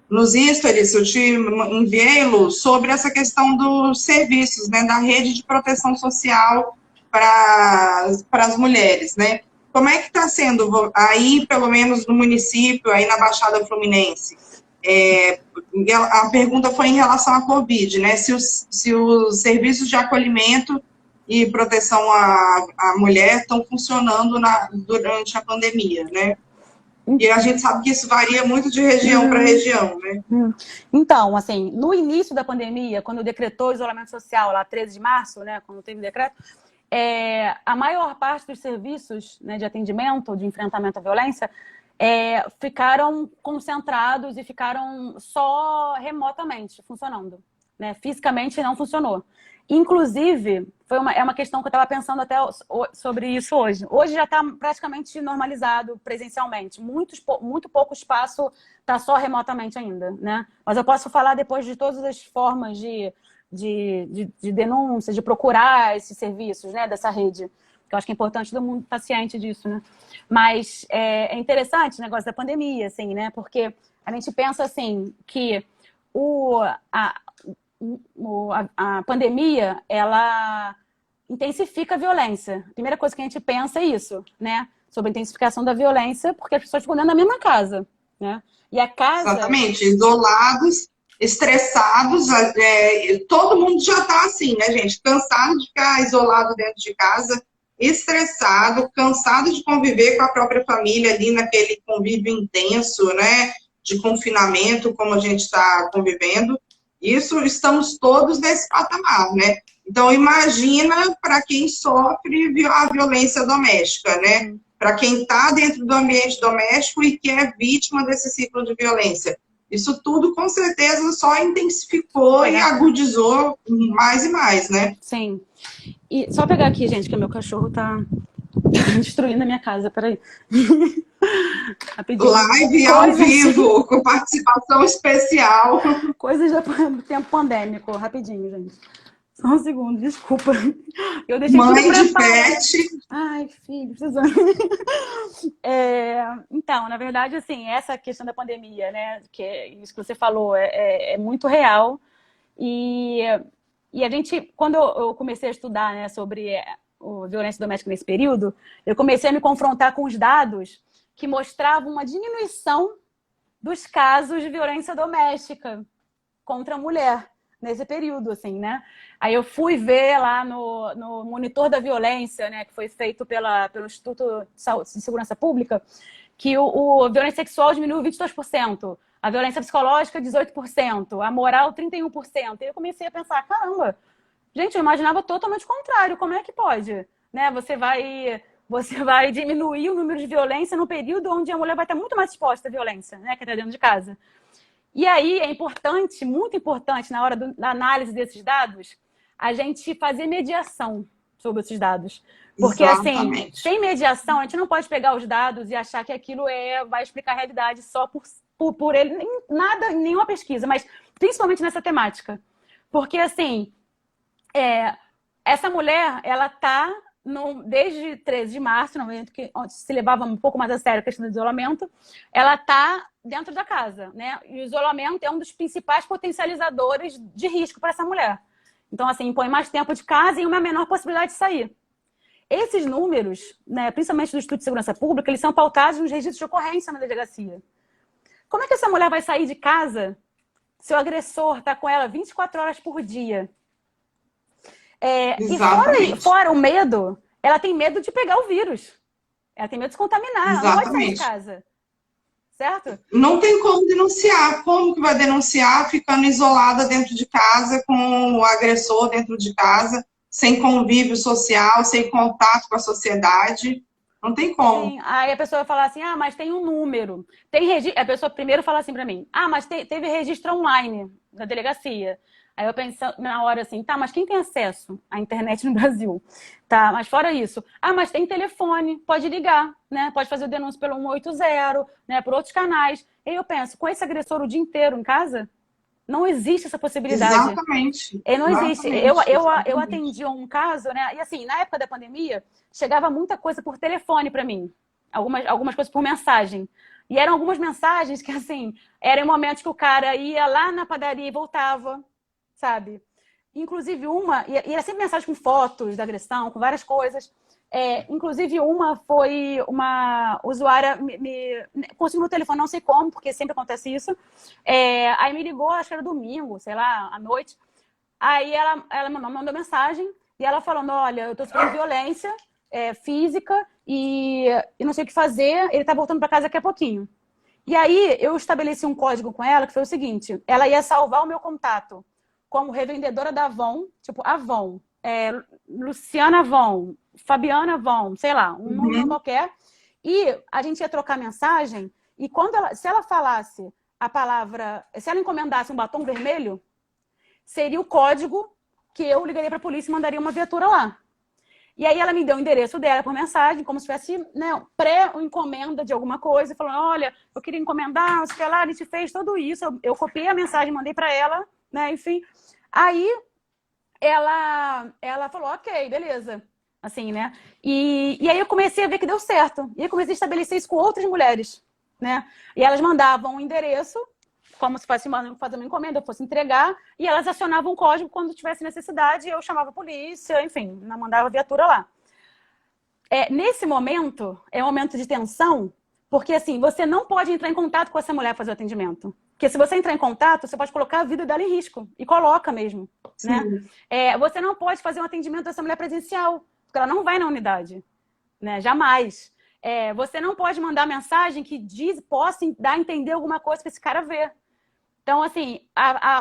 nos stories, eu te enviei-lo, sobre essa questão dos serviços, né, da rede de proteção social para as mulheres, né? Como é que está sendo aí, pelo menos no município, aí na Baixada Fluminense? A pergunta foi em relação à Covid, né? Se os serviços de acolhimento e proteção à mulher estão funcionando durante a pandemia, né? E a gente sabe que isso varia muito de região para região, né? Então, assim, no início da pandemia, quando decretou o isolamento social, lá 13 de março, né, quando teve o decreto, a maior parte dos serviços, né, de atendimento, de enfrentamento à violência, ficaram concentrados e ficaram só remotamente funcionando, né? Fisicamente não funcionou. Inclusive, é uma questão que eu estava pensando até sobre isso hoje. Hoje já está praticamente normalizado presencialmente. Muito pouco espaço está só remotamente ainda, né? Mas eu posso falar depois de todas as formas de denúncia, de procurar esses serviços, né, dessa rede. Que eu acho que é importante todo mundo estar ciente disso, né? Mas é interessante o negócio da pandemia, assim, né? Porque a gente pensa, assim, que a pandemia, ela intensifica a violência. A primeira coisa que a gente pensa é isso, né? Sobre a intensificação da violência, porque as pessoas ficam dentro da mesma casa, né? E a casa... Exatamente, isolados, estressados, todo mundo já está assim, né, gente? Cansado de ficar isolado dentro de casa, estressado, cansado de conviver com a própria família ali naquele convívio intenso, né? De confinamento, como a gente está convivendo. Isso, estamos todos nesse patamar, né? Então, imagina para quem sofre a violência doméstica, né? Para quem está dentro do ambiente doméstico e que é vítima desse ciclo de violência. Isso tudo, com certeza, só intensificou e agudizou mais e mais, né? Sim. E só pegar aqui, gente, que o meu cachorro tá destruindo a minha casa, peraí. Rapidinho. Live ao vivo, com participação especial. Coisas do tempo pandêmico. Rapidinho, gente. Só um segundo, desculpa. Eu deixei Mãe de pet. Ai, filho, precisando. Então, na verdade, assim, essa questão da pandemia, né? Que isso que você falou é muito real. E a gente, quando eu comecei a estudar, né, sobre violência doméstica nesse período, eu comecei a me confrontar com os dados que mostravam uma diminuição dos casos de violência doméstica contra a mulher. nesse período, assim, né? Aí eu fui ver lá no Monitor da Violência, né, que foi feito pelo Instituto de Segurança Pública, que a violência sexual diminuiu 22%, a violência psicológica 18%, a moral 31%. E eu comecei a pensar, caramba, gente, eu imaginava totalmente o contrário, como é que pode? Né? Você vai diminuir o número de violência no período onde a mulher vai estar muito mais exposta à violência, né, que está dentro de casa. E aí é importante, muito importante, na hora da análise desses dados, a gente fazer mediação sobre esses dados. Porque, Exatamente. assim, sem mediação, a gente não pode pegar os dados e achar que aquilo vai explicar a realidade só por ele, nada, nenhuma pesquisa, mas principalmente nessa temática. Porque, assim, essa mulher, ela está, desde 13 de março, no momento onde se levava um pouco mais a sério a questão do isolamento, ela está dentro da casa, né? E o isolamento é um dos principais potencializadores de risco para essa mulher. Então, assim, impõe mais tempo de casa e uma menor possibilidade de sair. Esses números, né, principalmente do Instituto de Segurança Pública, eles são pautados nos registros de ocorrência na delegacia. Como é que essa mulher vai sair de casa se o agressor está com ela 24 horas por dia? E fora o medo, ela tem medo de pegar o vírus. Ela tem medo de se contaminar. Exatamente. Ela não pode sair de casa. Certo? Não tem como denunciar. Como que vai denunciar ficando isolada dentro de casa, com o agressor dentro de casa, sem convívio social, sem contato com a sociedade? Não tem como. Sim. Aí a pessoa vai falar assim, mas tem um número. A pessoa primeiro fala assim para mim, mas teve registro online da delegacia. Aí eu penso na hora assim, mas quem tem acesso à internet no Brasil? Tá, mas fora isso. Mas tem telefone, pode ligar, né? Pode fazer o denúncio pelo 180, né? Por outros canais. E eu penso, com esse agressor o dia inteiro em casa, não existe essa possibilidade. Exatamente. Não existe. Eu atendi um caso, né? E assim, na época da pandemia, chegava muita coisa por telefone para mim. Algumas coisas por mensagem. E eram algumas mensagens que, assim, eram momentos que o cara ia lá na padaria e voltava, sabe? Inclusive e era sempre mensagem com fotos da agressão, com várias coisas. Inclusive uma foi uma usuária conseguiu meu telefone, não sei como, porque sempre acontece isso. Aí me ligou, acho que era domingo, sei lá, à noite. Aí ela me mandou mensagem e ela falando, olha, eu tô sofrendo violência física e não sei o que fazer, ele tá voltando para casa daqui a pouquinho. E aí eu estabeleci um código com ela que foi o seguinte, ela ia salvar o meu contato como revendedora da Avon, tipo Avon, Luciana Avon, Fabiana Avon, sei lá, um nome qualquer. E a gente ia trocar mensagem e se ela falasse a palavra, se ela encomendasse um batom vermelho, seria o código que eu ligaria para a polícia e mandaria uma viatura lá. E aí ela me deu o endereço dela por mensagem, como se tivesse, né, pré-encomenda de alguma coisa, falando, olha, eu queria encomendar, sei lá, a gente fez tudo isso, eu copiei a mensagem, mandei para ela, né, enfim. Aí ela falou, ok, beleza, assim, né? E aí eu comecei a ver que deu certo. E eu comecei a estabelecer isso com outras mulheres, né? E elas mandavam um endereço, como se fosse fazer uma encomenda, eu fosse entregar, e elas acionavam o código quando tivesse necessidade, eu chamava a polícia, enfim, mandava a viatura lá. Nesse momento, é um momento de tensão, porque assim, você não pode entrar em contato com essa mulher para fazer o atendimento. Porque se você entrar em contato, você pode colocar a vida dela em risco. E coloca mesmo, né? Você não pode fazer um atendimento dessa mulher presencial, porque ela não vai na unidade, né? Jamais. Você não pode mandar mensagem que possa dar a entender alguma coisa que esse cara vê. Então, assim,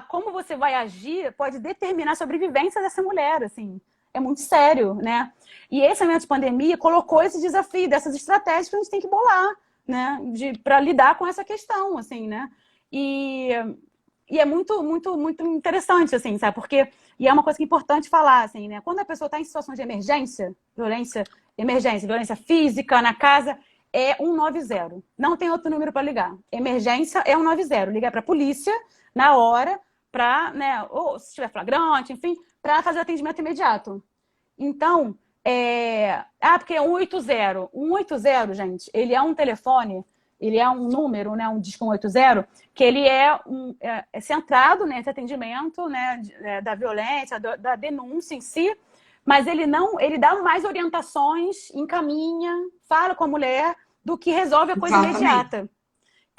como você vai agir pode determinar a sobrevivência dessa mulher, assim. É muito sério, né? E esse momento de pandemia colocou esse desafio, dessas estratégias que a gente tem que bolar, né? Para lidar com essa questão, assim, né? E é muito, muito, muito interessante, assim, sabe? Porque, e é uma coisa que é importante falar, assim, né? Quando a pessoa está em situação de emergência, violência física na casa, é 190. Não tem outro número para ligar. Emergência é 190. Ligar para a polícia na hora, para, né, ou se estiver flagrante, enfim, para fazer o atendimento imediato. Então, porque é 180. 180, gente, ele é um telefone, ele é um número, né, um disco 180, que ele é centrado nesse atendimento, né, da violência, da denúncia em si, mas ele dá mais orientações, encaminha, fala com a mulher do que resolve a coisa imediata.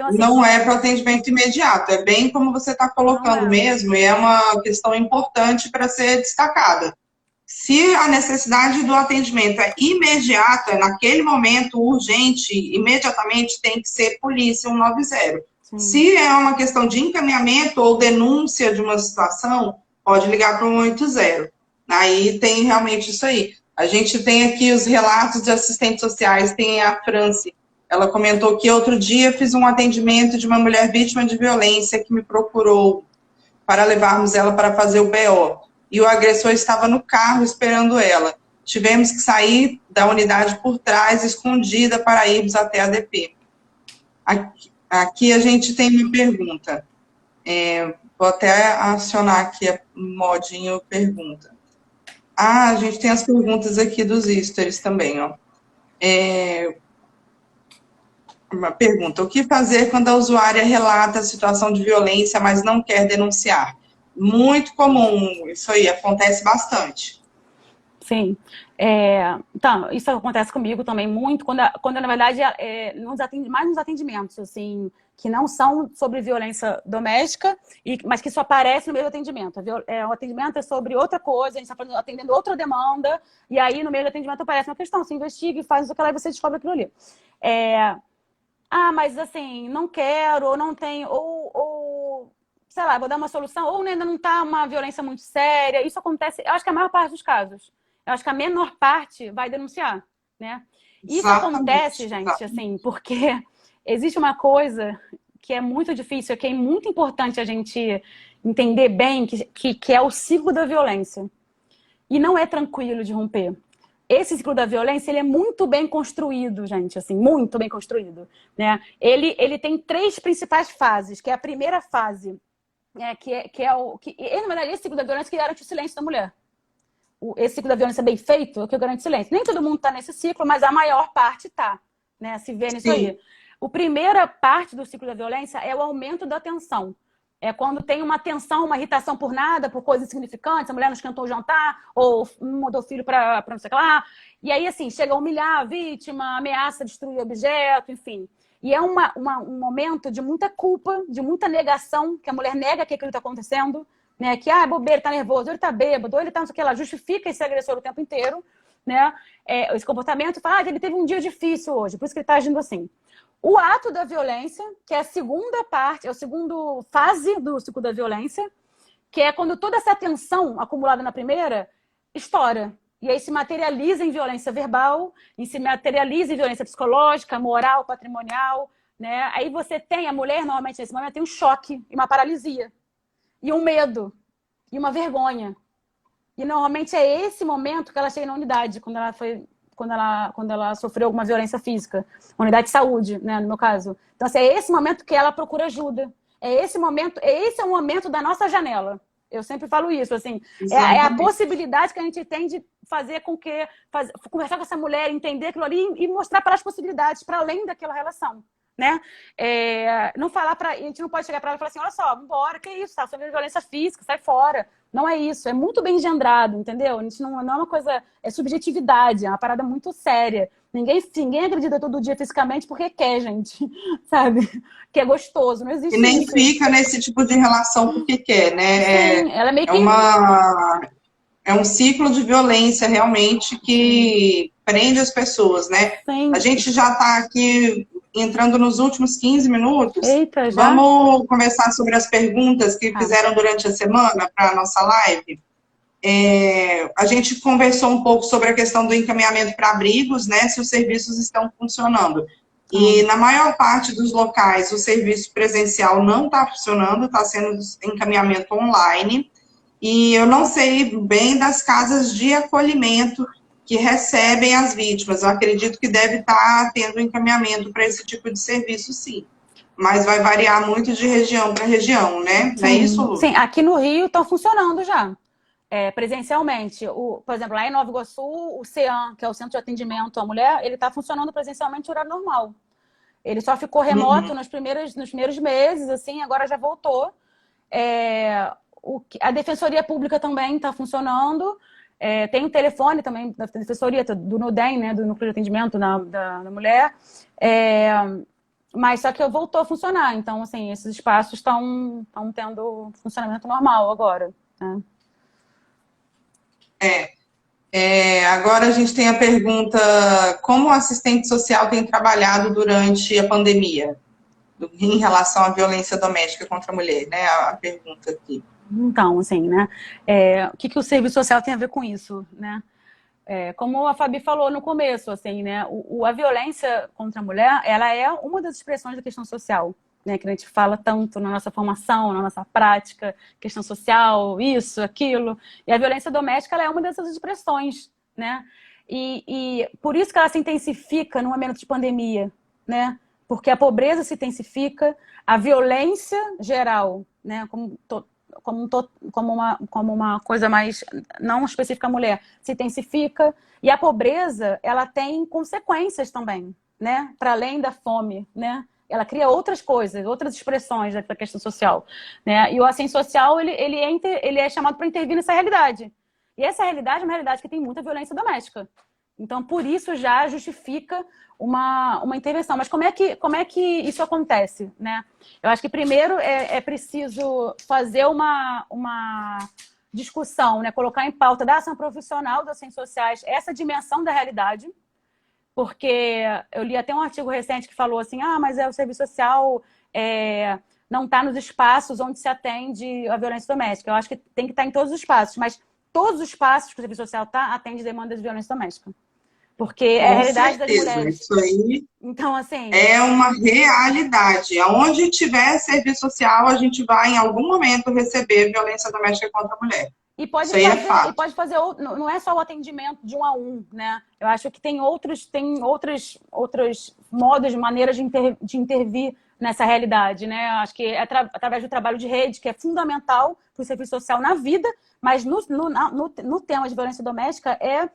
Então, assim, não é para atendimento imediato, é bem como você está colocando mesmo, e é uma questão importante para ser destacada. Se a necessidade do atendimento é imediata, naquele momento urgente, imediatamente tem que ser polícia 190. sim. Se é uma questão de encaminhamento ou denúncia de uma situação, pode ligar para o 180. Aí tem realmente isso aí. A gente tem aqui os relatos de assistentes sociais, tem a Franci. Ela comentou que outro dia fiz um atendimento de uma mulher vítima de violência que me procurou para levarmos ela para fazer o BO. E o agressor estava no carro esperando ela. Tivemos que sair da unidade por trás, escondida, para irmos até a DP. Aqui a gente tem uma pergunta. Vou até acionar aqui o modinho pergunta. A gente tem as perguntas aqui dos stories também, ó. Uma pergunta: o que fazer quando a usuária relata a situação de violência, mas não quer denunciar? Muito comum, isso aí acontece bastante. Sim. Então, isso acontece comigo também muito, quando na verdade, mais nos atendimentos, assim, que não são sobre violência doméstica, mas que só aparece no meio do atendimento. O atendimento é sobre outra coisa, a gente está atendendo outra demanda, e aí no meio do atendimento aparece uma questão, você investiga e faz o que lá e você descobre aquilo ali. Mas assim, não quero, ou não tenho, ou sei lá, vou dar uma solução, ou ainda não está uma violência muito séria. Isso acontece, eu acho que a maior parte dos casos. Eu acho que a menor parte vai denunciar, né? Isso acontece, gente, assim, porque existe uma coisa que é muito difícil, que é muito importante a gente entender bem, que é o ciclo da violência. E não é tranquilo de romper. Esse ciclo da violência, ele é muito bem construído, gente, assim, muito bem construído, né? Ele tem 3 principais fases, que é a primeira fase, na verdade, esse ciclo da violência que garante o silêncio da mulher. Esse ciclo da violência bem feito é o que garante silêncio. Nem todo mundo está nesse ciclo, mas a maior parte está, né? Se vê nisso aí. A primeira parte do ciclo da violência é o aumento da tensão. É quando tem uma tensão, uma irritação por nada, por coisas insignificantes, a mulher não esquentou o jantar, ou mudou o filho para não sei o que lá. E aí, assim, chega a humilhar a vítima, ameaça destruir o objeto, enfim. E é um momento de muita culpa, de muita negação, que a mulher nega que aquilo está acontecendo, né? Que, bobeira, tá nervoso, ou ele tá bêbado, ou ele tá não sei o que lá, justifica esse agressor o tempo inteiro, né? Esse comportamento, fala, ele teve um dia difícil hoje, por isso que ele tá agindo assim. O ato da violência, que é a segunda parte, é a segunda fase do ciclo da violência, que é quando toda essa tensão acumulada na primeira estoura. E aí se materializa em violência verbal, e se materializa em violência psicológica, moral, patrimonial, né? Aí você tem, a mulher normalmente nesse momento tem um choque e uma paralisia. E um medo, e uma vergonha. E normalmente é esse momento que ela chega na unidade, quando ela sofreu alguma violência física. Unidade de saúde, né, no meu caso. Então, assim, é esse momento que ela procura ajuda. Esse é o momento da nossa janela. Eu sempre falo isso, assim. É a possibilidade que a gente tem de fazer com que... conversar com essa mulher, entender aquilo ali e mostrar para as possibilidades, para além daquela relação. Né? Não falar a gente não pode chegar para ela e falar assim, olha só, vambora, que isso, tá sofrendo violência física, sai fora. Não é isso, é muito bem engendrado, entendeu? A gente não é uma coisa, é subjetividade, é uma parada muito séria. Ninguém acredita todo dia fisicamente porque quer, gente, sabe? Que é gostoso, não existe isso. E nem isso. fica nesse tipo de relação porque quer, né? Sim, ela é meio que... É um ciclo de violência realmente que prende as pessoas, né? Sim. A gente já está aqui entrando nos últimos 15 minutos. Eita, já? Vamos conversar sobre as perguntas que fizeram durante a semana para a nossa live. A gente conversou um pouco sobre a questão do encaminhamento para abrigos, né? Se os serviços estão funcionando. E na maior parte dos locais, o serviço presencial não está funcionando, está sendo encaminhamento online. E eu não sei bem das casas de acolhimento que recebem as vítimas. Eu acredito que deve estar tendo encaminhamento para esse tipo de serviço, sim. Mas vai variar muito de região para região, né? Não é isso, Lu? Sim, aqui no Rio estão funcionando já, presencialmente. Por exemplo, lá em Nova Iguaçu, o CEAM, que é o Centro de Atendimento à Mulher, ele está funcionando presencialmente em horário normal. Ele só ficou remoto nos primeiros meses, assim, agora já voltou. A Defensoria Pública também está funcionando. Tem o telefone também da Defensoria, do NUDEM, né, do Núcleo de Atendimento da Mulher. Mas só que voltou a funcionar. Então, assim, esses espaços estão tendo funcionamento normal agora, né? Agora a gente tem a pergunta: como o assistente social tem trabalhado durante a pandemia em relação à violência doméstica contra a mulher, né? A pergunta aqui. Então, assim, né? O que o serviço social tem a ver com isso, né? Como a Fabi falou no começo, assim, né? A violência contra a mulher, ela é uma das expressões da questão social, né? Que a gente fala tanto na nossa formação, na nossa prática, questão social, isso, aquilo. E a violência doméstica, ela é uma dessas expressões, né? E por isso que ela se intensifica no momento de pandemia, né? Porque a pobreza se intensifica, a violência geral, né? Como uma coisa mais não específica à mulher, se intensifica. E a pobreza, ela tem consequências também, né? Para além da fome, né? Ela cria outras coisas, outras expressões da questão social, né? E o assistente social, ele é chamado para intervir nessa realidade. E essa realidade é uma realidade que tem muita violência doméstica. Então, por isso já justifica uma intervenção. Mas como é que isso acontece, né? Eu acho que primeiro é preciso fazer uma discussão, né? Colocar em pauta da ação profissional das ciências sociais essa dimensão da realidade, porque eu li até um artigo recente que falou assim, mas o serviço social não está nos espaços onde se atende a violência doméstica. Eu acho que tem que estar em todos os espaços, mas todos os espaços que o serviço social está atende demandas de violência doméstica. Porque é a realidade das mulheres. Isso aí então, assim, é uma realidade. Onde tiver serviço social, a gente vai, em algum momento, receber violência doméstica contra a mulher. E pode Isso aí fazer, é fato. E pode fazer, não é só o atendimento de 1 a 1, né? Eu acho que tem outros modos, maneiras de intervir nessa realidade, né? Eu acho que é através do trabalho de rede, que é fundamental para o serviço social na vida, mas no tema de violência doméstica é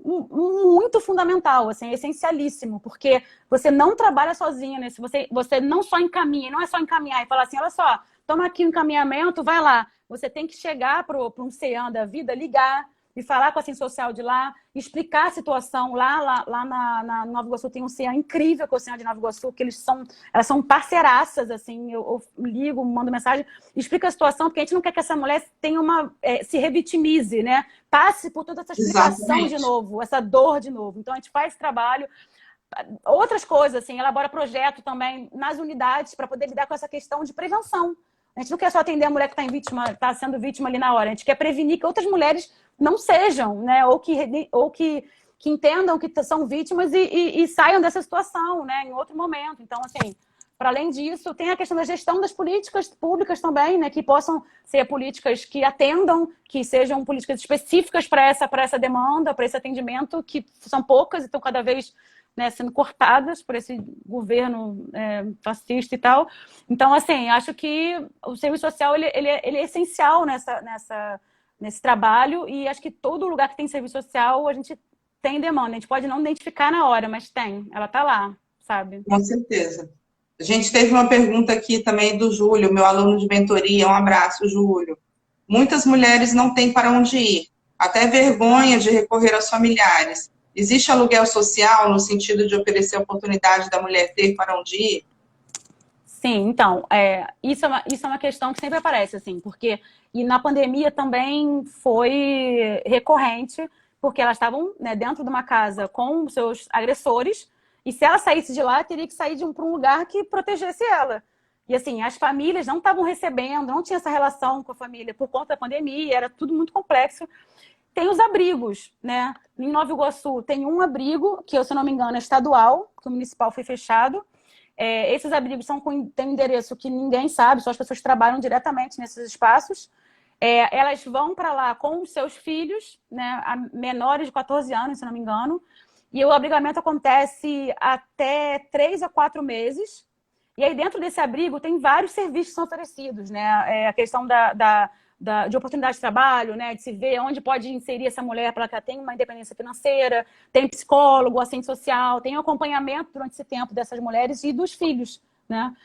muito fundamental, assim, essencialíssimo, porque você não trabalha sozinha, né? Você não só encaminha, não é só encaminhar e falar assim, olha só, toma aqui o encaminhamento, vai lá. Você tem que chegar para um CEAM da vida, ligar e falar com a assistente social de lá, explicar a situação. Lá na Nova Iguaçu tem um CEAM incrível com o CEAM de Nova Iguaçu, que elas são parceiraças, assim, eu ligo, mando mensagem, explica a situação, porque a gente não quer que essa mulher tenha se revitimize, né? Passe por toda essa explicação de novo, essa dor de novo. Então, a gente faz esse trabalho. Outras coisas, assim, elabora projeto também nas unidades para poder lidar com essa questão de prevenção. A gente não quer só atender a mulher que está sendo vítima ali na hora. A gente quer prevenir que outras mulheres não sejam, né? Ou que entendam que são vítimas e saiam dessa situação, né? Em outro momento. Então, assim, para além disso, tem a questão da gestão das políticas públicas também, né? Que possam ser políticas que atendam, que sejam políticas específicas para essa demanda, para esse atendimento, que são poucas e estão cada vez, né, sendo cortadas por esse governo fascista e tal. Então, assim, acho que o serviço social ele é essencial nesse trabalho, e acho que todo lugar que tem serviço social a gente tem demanda. A gente pode não identificar na hora, mas ela está lá, sabe? Com certeza. A gente teve uma pergunta aqui também do Júlio, meu aluno de mentoria. Um abraço, Júlio. Muitas mulheres não têm para onde ir, até vergonha de recorrer aos familiares. Existe aluguel social no sentido de oferecer a oportunidade da mulher ter para onde ir? Sim, então, isso é uma questão que sempre aparece, assim, porque e na pandemia também foi recorrente, porque elas estavam, né, dentro de uma casa com os seus agressores, e se ela saísse de lá, teria que sair para um lugar que protegesse ela. E assim, as famílias não estavam recebendo, não tinha essa relação com a família por conta da pandemia, era tudo muito complexo. Tem os abrigos, né? Em Nova Iguaçu tem um abrigo, que, se eu não me engano, é estadual, que o municipal foi fechado. Esses abrigos têm um endereço que ninguém sabe, só as pessoas que trabalham diretamente nesses espaços. Elas vão para lá com os seus filhos, né, menores de 14 anos, se não me engano, e o abrigamento acontece até 3 a 4 meses. E aí, dentro desse abrigo, tem vários serviços que são oferecidos, né? A questão de oportunidade de trabalho, né? De se ver onde pode inserir essa mulher para que ela tenha uma independência financeira, tem psicólogo, assistente social, tem acompanhamento durante esse tempo dessas mulheres e dos filhos, né?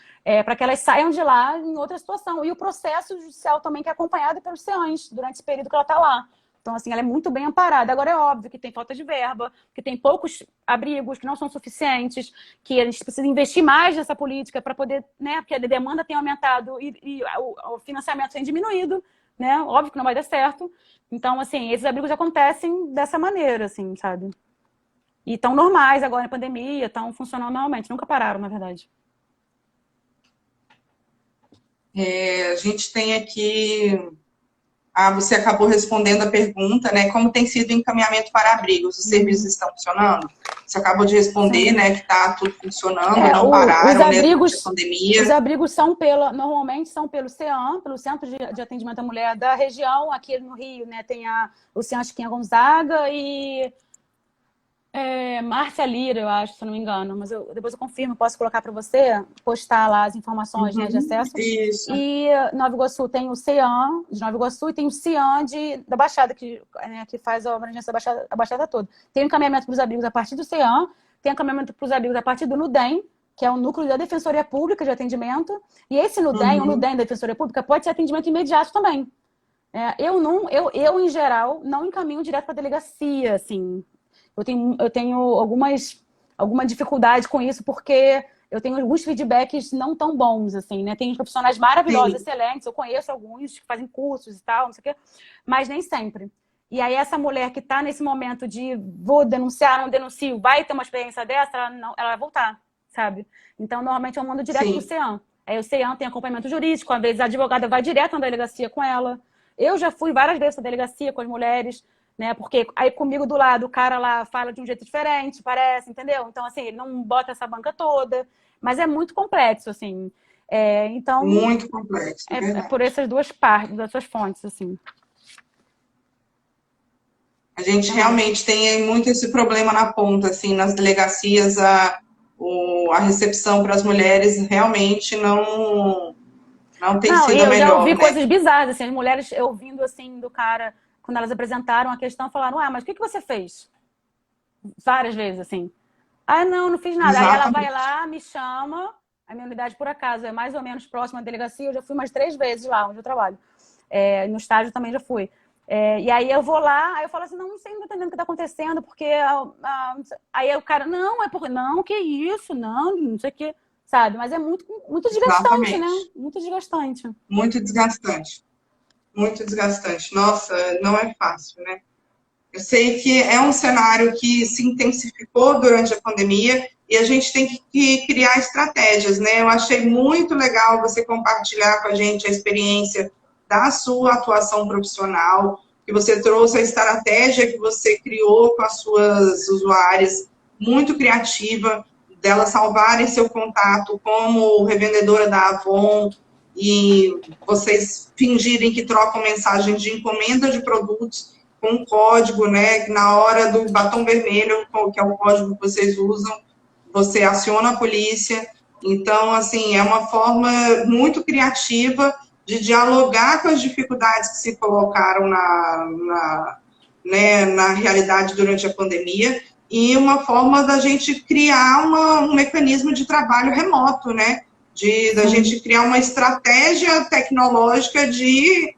Para que elas saiam de lá em outra situação. E o processo judicial também, que é acompanhado pelos CEANs durante esse período que ela está lá. Então, assim, ela é muito bem amparada. Agora, é óbvio que tem falta de verba, que tem poucos abrigos que não são suficientes, que a gente precisa investir mais nessa política para poder, né? Porque a demanda tem aumentado e o financiamento tem diminuído, né? Óbvio que não vai dar certo. Então, assim, esses abrigos acontecem dessa maneira, assim, sabe? E estão normais agora na pandemia, estão funcionando normalmente. Nunca pararam, na verdade. A gente tem aqui... você acabou respondendo a pergunta, né? Como tem sido o encaminhamento para abrigos? Os serviços estão funcionando? Você acabou de responder, Sim. né? Que está tudo funcionando, não pararam, né? Durante a pandemia. Os abrigos são normalmente são pelo CEAM, pelo Centro de Atendimento à Mulher da região. Aqui no Rio, né? Tem o CEAM Chiquinha Gonzaga e Márcia Lira, eu acho, se eu não me engano. Mas depois eu confirmo, posso colocar para você, postar lá as informações, né, de acesso. Isso. E Nova Iguaçu tem o CEAM de Nova Iguaçu e tem o CIAM da Baixada, que faz a abrangência da Baixada toda. Tem o encaminhamento para os abrigos a partir do CEAM, tem encaminhamento para os abrigos a partir do NUDEM, que é o Núcleo da Defensoria Pública de Atendimento. E esse NUDEM, o NUDEM da Defensoria Pública, pode ser atendimento imediato também. Eu, em geral, não encaminho direto para a delegacia, assim. Eu tenho alguma dificuldade com isso, porque eu tenho alguns feedbacks não tão bons, assim, né? Tem profissionais maravilhosos, excelentes, eu conheço alguns que fazem cursos e tal, não sei o quê, mas nem sempre. E aí essa mulher que está nesse momento de vou denunciar, não denuncio, vai ter uma experiência dessa, ela vai voltar, sabe? Então, normalmente eu mando direto pro CEAM. Aí o CEAM tem acompanhamento jurídico, às vezes a advogada vai direto na delegacia com ela. Eu já fui várias vezes na delegacia com as mulheres, né? Porque aí comigo do lado o cara lá fala de um jeito diferente, parece, entendeu? Então, assim, ele não bota essa banca toda, mas é muito complexo, assim. Então, muito complexo, é por essas duas partes, dessas fontes, assim. A gente realmente tem muito esse problema na ponta, assim, nas delegacias, a recepção para as mulheres realmente não tem sido a melhor. Eu já ouvi, né? coisas bizarras, assim, as mulheres ouvindo, assim, do cara, quando elas apresentaram a questão, falaram, mas o que você fez? Várias vezes, assim. Não fiz nada. Exatamente. Aí ela vai lá, me chama, a minha unidade, por acaso, é mais ou menos próxima à delegacia, eu já fui umas 3 vezes lá onde eu trabalho. No estágio também já fui. E aí eu vou lá, aí eu falo assim, não sei, não tô entendendo o que tá acontecendo, porque... Aí o cara, não, que isso, não sei o que, sabe? Mas é muito desgastante, né? Muito desgastante. Muito desgastante. Muito desgastante. Nossa, não é fácil, né? Eu sei que é um cenário que se intensificou durante a pandemia e a gente tem que criar estratégias, né? Eu achei muito legal você compartilhar com a gente a experiência da sua atuação profissional, que você trouxe a estratégia que você criou com as suas usuárias, muito criativa, delas salvarem seu contato como revendedora da Avon e vocês fingirem que trocam mensagens de encomenda de produtos com um código, né, na hora do batom vermelho, que é o código que vocês usam, você aciona a polícia. Então, assim, é uma forma muito criativa de dialogar com as dificuldades que se colocaram na realidade durante a pandemia e uma forma da gente criar um mecanismo de trabalho remoto, né? Da gente criar uma estratégia tecnológica de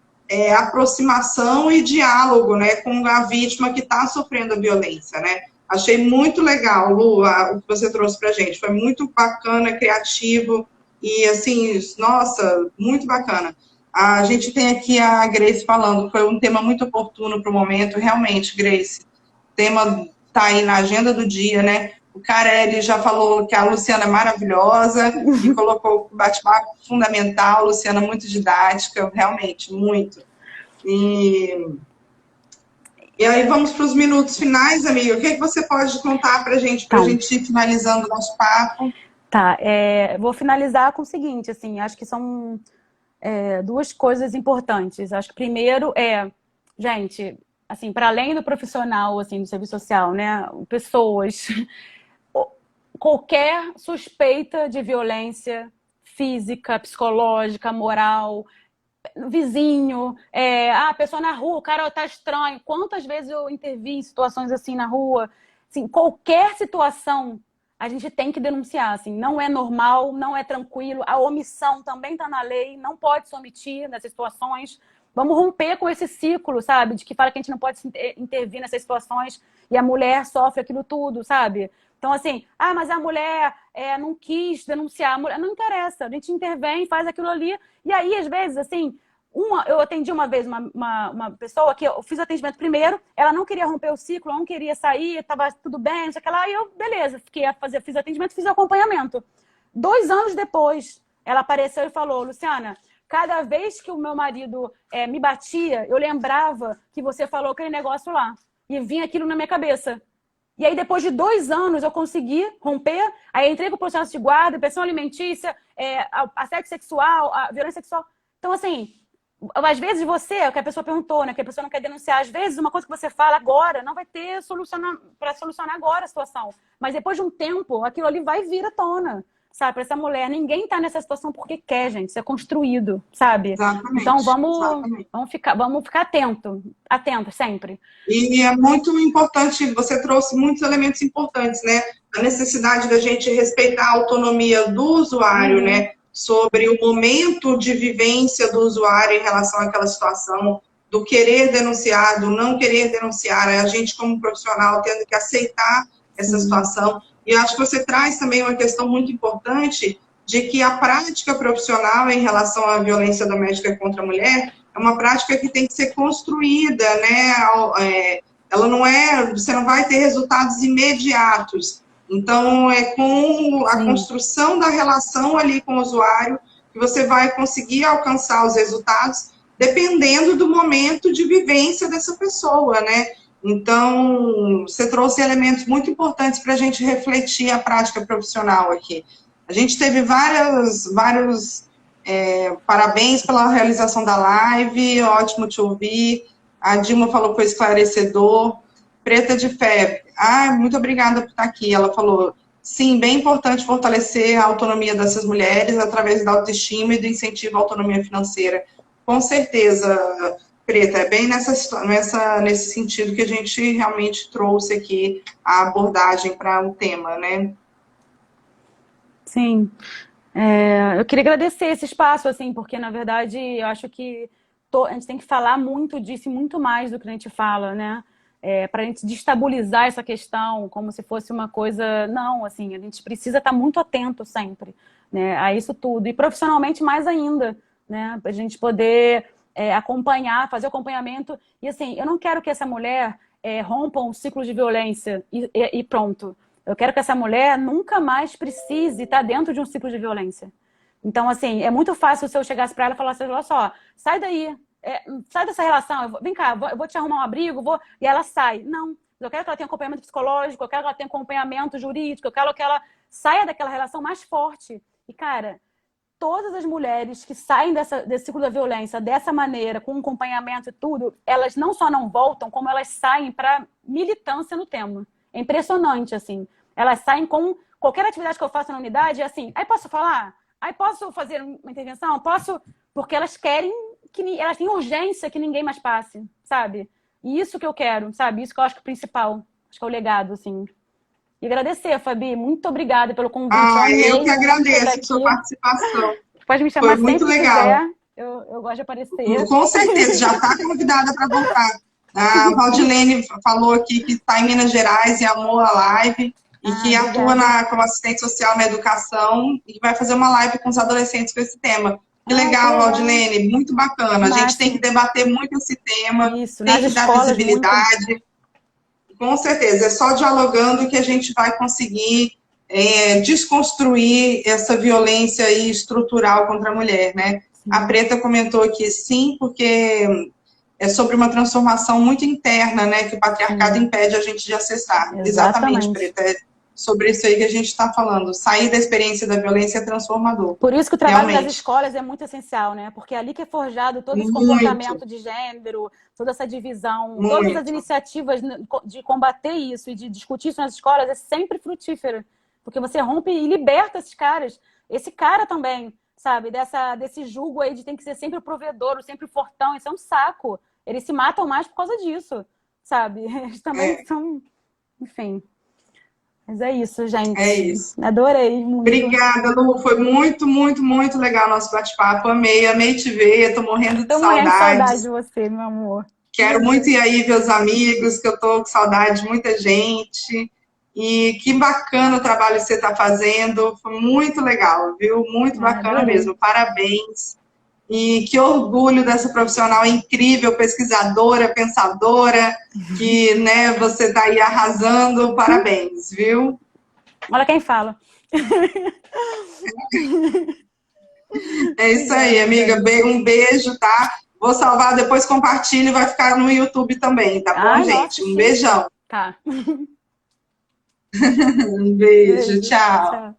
aproximação e diálogo, né, com a vítima que está sofrendo a violência, né? Achei muito legal, Lu, o que você trouxe para a gente. Foi muito bacana, criativo e, assim, nossa, muito bacana. A gente tem aqui a Grace falando, foi um tema muito oportuno para o momento. Realmente, Grace, o tema está aí na agenda do dia, né? O Carelli já falou que a Luciana é maravilhosa e colocou o bate-papo fundamental, Luciana muito didática, realmente, muito. E aí vamos para os minutos finais, amiga. O que você pode contar para a gente ir finalizando o nosso papo? Tá, vou finalizar com o seguinte, assim, acho que são 2 coisas importantes. Acho que primeiro gente, assim, para além do profissional, assim, do serviço social, né, pessoas, qualquer suspeita de violência física, psicológica, moral, vizinho, a pessoa na rua, o cara tá estranho. Quantas vezes eu intervi em situações assim na rua? Assim, qualquer situação a gente tem que denunciar, assim, não é normal, não é tranquilo, a omissão também está na lei, não pode se omitir nessas situações, Vamos romper com esse ciclo, sabe? De que fala que a gente não pode intervir nessas situações e a mulher sofre aquilo tudo, sabe? Então, assim, mas a mulher não quis denunciar. A mulher, não interessa, a gente intervém, faz aquilo ali. E aí, às vezes, assim, eu atendi uma vez uma pessoa que eu fiz o atendimento primeiro, ela não queria romper o ciclo, não queria sair, estava tudo bem, não sei o que lá, e eu, beleza, fiz o atendimento, fiz o acompanhamento. 2 anos depois, ela apareceu e falou, Luciana, cada vez que o meu marido me batia, eu lembrava que você falou aquele negócio lá. E vinha aquilo na minha cabeça. E aí, depois de 2 anos, eu consegui romper. Aí, entrei com o processo de guarda, pressão alimentícia, assédio sexual, violência sexual. Então, assim, às vezes você, que a pessoa perguntou, né, que a pessoa não quer denunciar, às vezes uma coisa que você fala agora não vai ter para solucionar agora a situação. Mas depois de um tempo, aquilo ali vai vir à tona. Sabe, para essa mulher, ninguém está nessa situação porque quer, gente, isso é construído, sabe? Exatamente. Então vamos ficar atentos sempre. E é muito importante, você trouxe muitos elementos importantes, né? A necessidade da gente respeitar a autonomia do usuário, né? Sobre o momento de vivência do usuário em relação àquela situação, do querer denunciar, do não querer denunciar, a gente como profissional tendo que aceitar essa situação. E eu acho que você traz também uma questão muito importante de que a prática profissional em relação à violência doméstica contra a mulher é uma prática que tem que ser construída, né? Ela não você não vai ter resultados imediatos. Então, é com a construção da relação ali com o usuário que você vai conseguir alcançar os resultados, dependendo do momento de vivência dessa pessoa, né? Então, você trouxe elementos muito importantes para a gente refletir a prática profissional aqui. A gente teve vários parabéns pela realização da live, ótimo te ouvir. A Dilma falou que foi esclarecedor. Preta de Fé, muito obrigada por estar aqui. Ela falou, sim, bem importante fortalecer a autonomia dessas mulheres através da autoestima e do incentivo à autonomia financeira. Com certeza, Preta, é bem nesse sentido que a gente realmente trouxe aqui a abordagem para o tema, né? Sim. Eu queria agradecer esse espaço, assim, porque, na verdade, eu acho que a gente tem que falar muito disso e muito mais do que a gente fala, né? Para a gente destabilizar essa questão como se fosse uma coisa... Não, assim, a gente precisa estar muito atento sempre, né, a isso tudo. E profissionalmente mais ainda, né? Para a gente poder... acompanhar, fazer o acompanhamento. E assim, eu não quero que essa mulher rompa um ciclo de violência e pronto. Eu quero que essa mulher nunca mais precise estar dentro de um ciclo de violência. Então, assim, é muito fácil se eu chegasse para ela e falasse, olha só, sai daí, sai dessa relação, vem cá, eu vou te arrumar um abrigo, e ela sai. Não, eu quero que ela tenha acompanhamento psicológico, eu quero que ela tenha acompanhamento jurídico, eu quero que ela saia daquela relação mais forte. E, cara, todas as mulheres que saem desse ciclo da violência dessa maneira, com acompanhamento e tudo, elas não só não voltam, como elas saem para militância no tema. É impressionante, assim. Elas saem com qualquer atividade que eu faça na unidade, é assim, aí posso falar? Aí posso fazer uma intervenção? Posso? Porque elas querem, elas têm urgência que ninguém mais passe, sabe? E isso que eu quero, sabe? Isso que eu acho que é o principal, acho que é o legado, assim. E agradecer, Fabi, muito obrigada pelo convite. Eu que agradeço a sua participação. Pode me chamar sempre que legal. quiser. Eu gosto de aparecer. Com certeza, já está convidada para voltar. A Valdilene falou aqui que está em Minas Gerais e amou a live e que atua como assistente social na educação e vai fazer uma live com os adolescentes com esse tema. Que legal, Valdilene, muito bacana. A gente tem que debater muito esse tema, tem que dar visibilidade. Muito. Com certeza, é só dialogando que a gente vai conseguir desconstruir essa violência aí estrutural contra a mulher, né? Sim. A Preta comentou aqui, sim, porque é sobre uma transformação muito interna, né? Que o patriarcado impede a gente de acessar. Exatamente, Preta. É sobre isso aí que a gente está falando. Sair da experiência da violência é transformador. Por isso que o trabalho das escolas é muito essencial, né? Porque é ali que é forjado todo esse comportamento de gênero, toda essa divisão, todas as iniciativas de combater isso e de discutir isso nas escolas é sempre frutífera. Porque você rompe e liberta esses caras. Esse cara também, sabe? Desse julgo aí de tem que ser sempre o provedor, sempre o fortão. Isso é um saco. Eles se matam mais por causa disso, sabe? Eles também são... Enfim... Mas é isso, gente. É isso. Adorei muito. Obrigada, Lu. Foi muito, muito, muito legal o nosso bate-papo. Amei, amei te ver. Tô morrendo de Tô morrendo de saudade saudades. de você, meu amor. Quero muito ir aí ver os amigos, que eu tô com saudade de muita gente. E que bacana o trabalho que você está fazendo. Foi muito legal, viu? Muito bacana Adorei. mesmo. Parabéns. E que orgulho dessa profissional incrível, pesquisadora, pensadora, que, né, você está aí arrasando. Parabéns, viu? Olha quem fala. É isso aí, amiga. Um beijo, tá? Vou salvar, depois compartilho e vai ficar no YouTube também, tá bom, gente? Nossa, Um sim. beijão. Tá. Um beijo, Beijo. tchau. Tchau.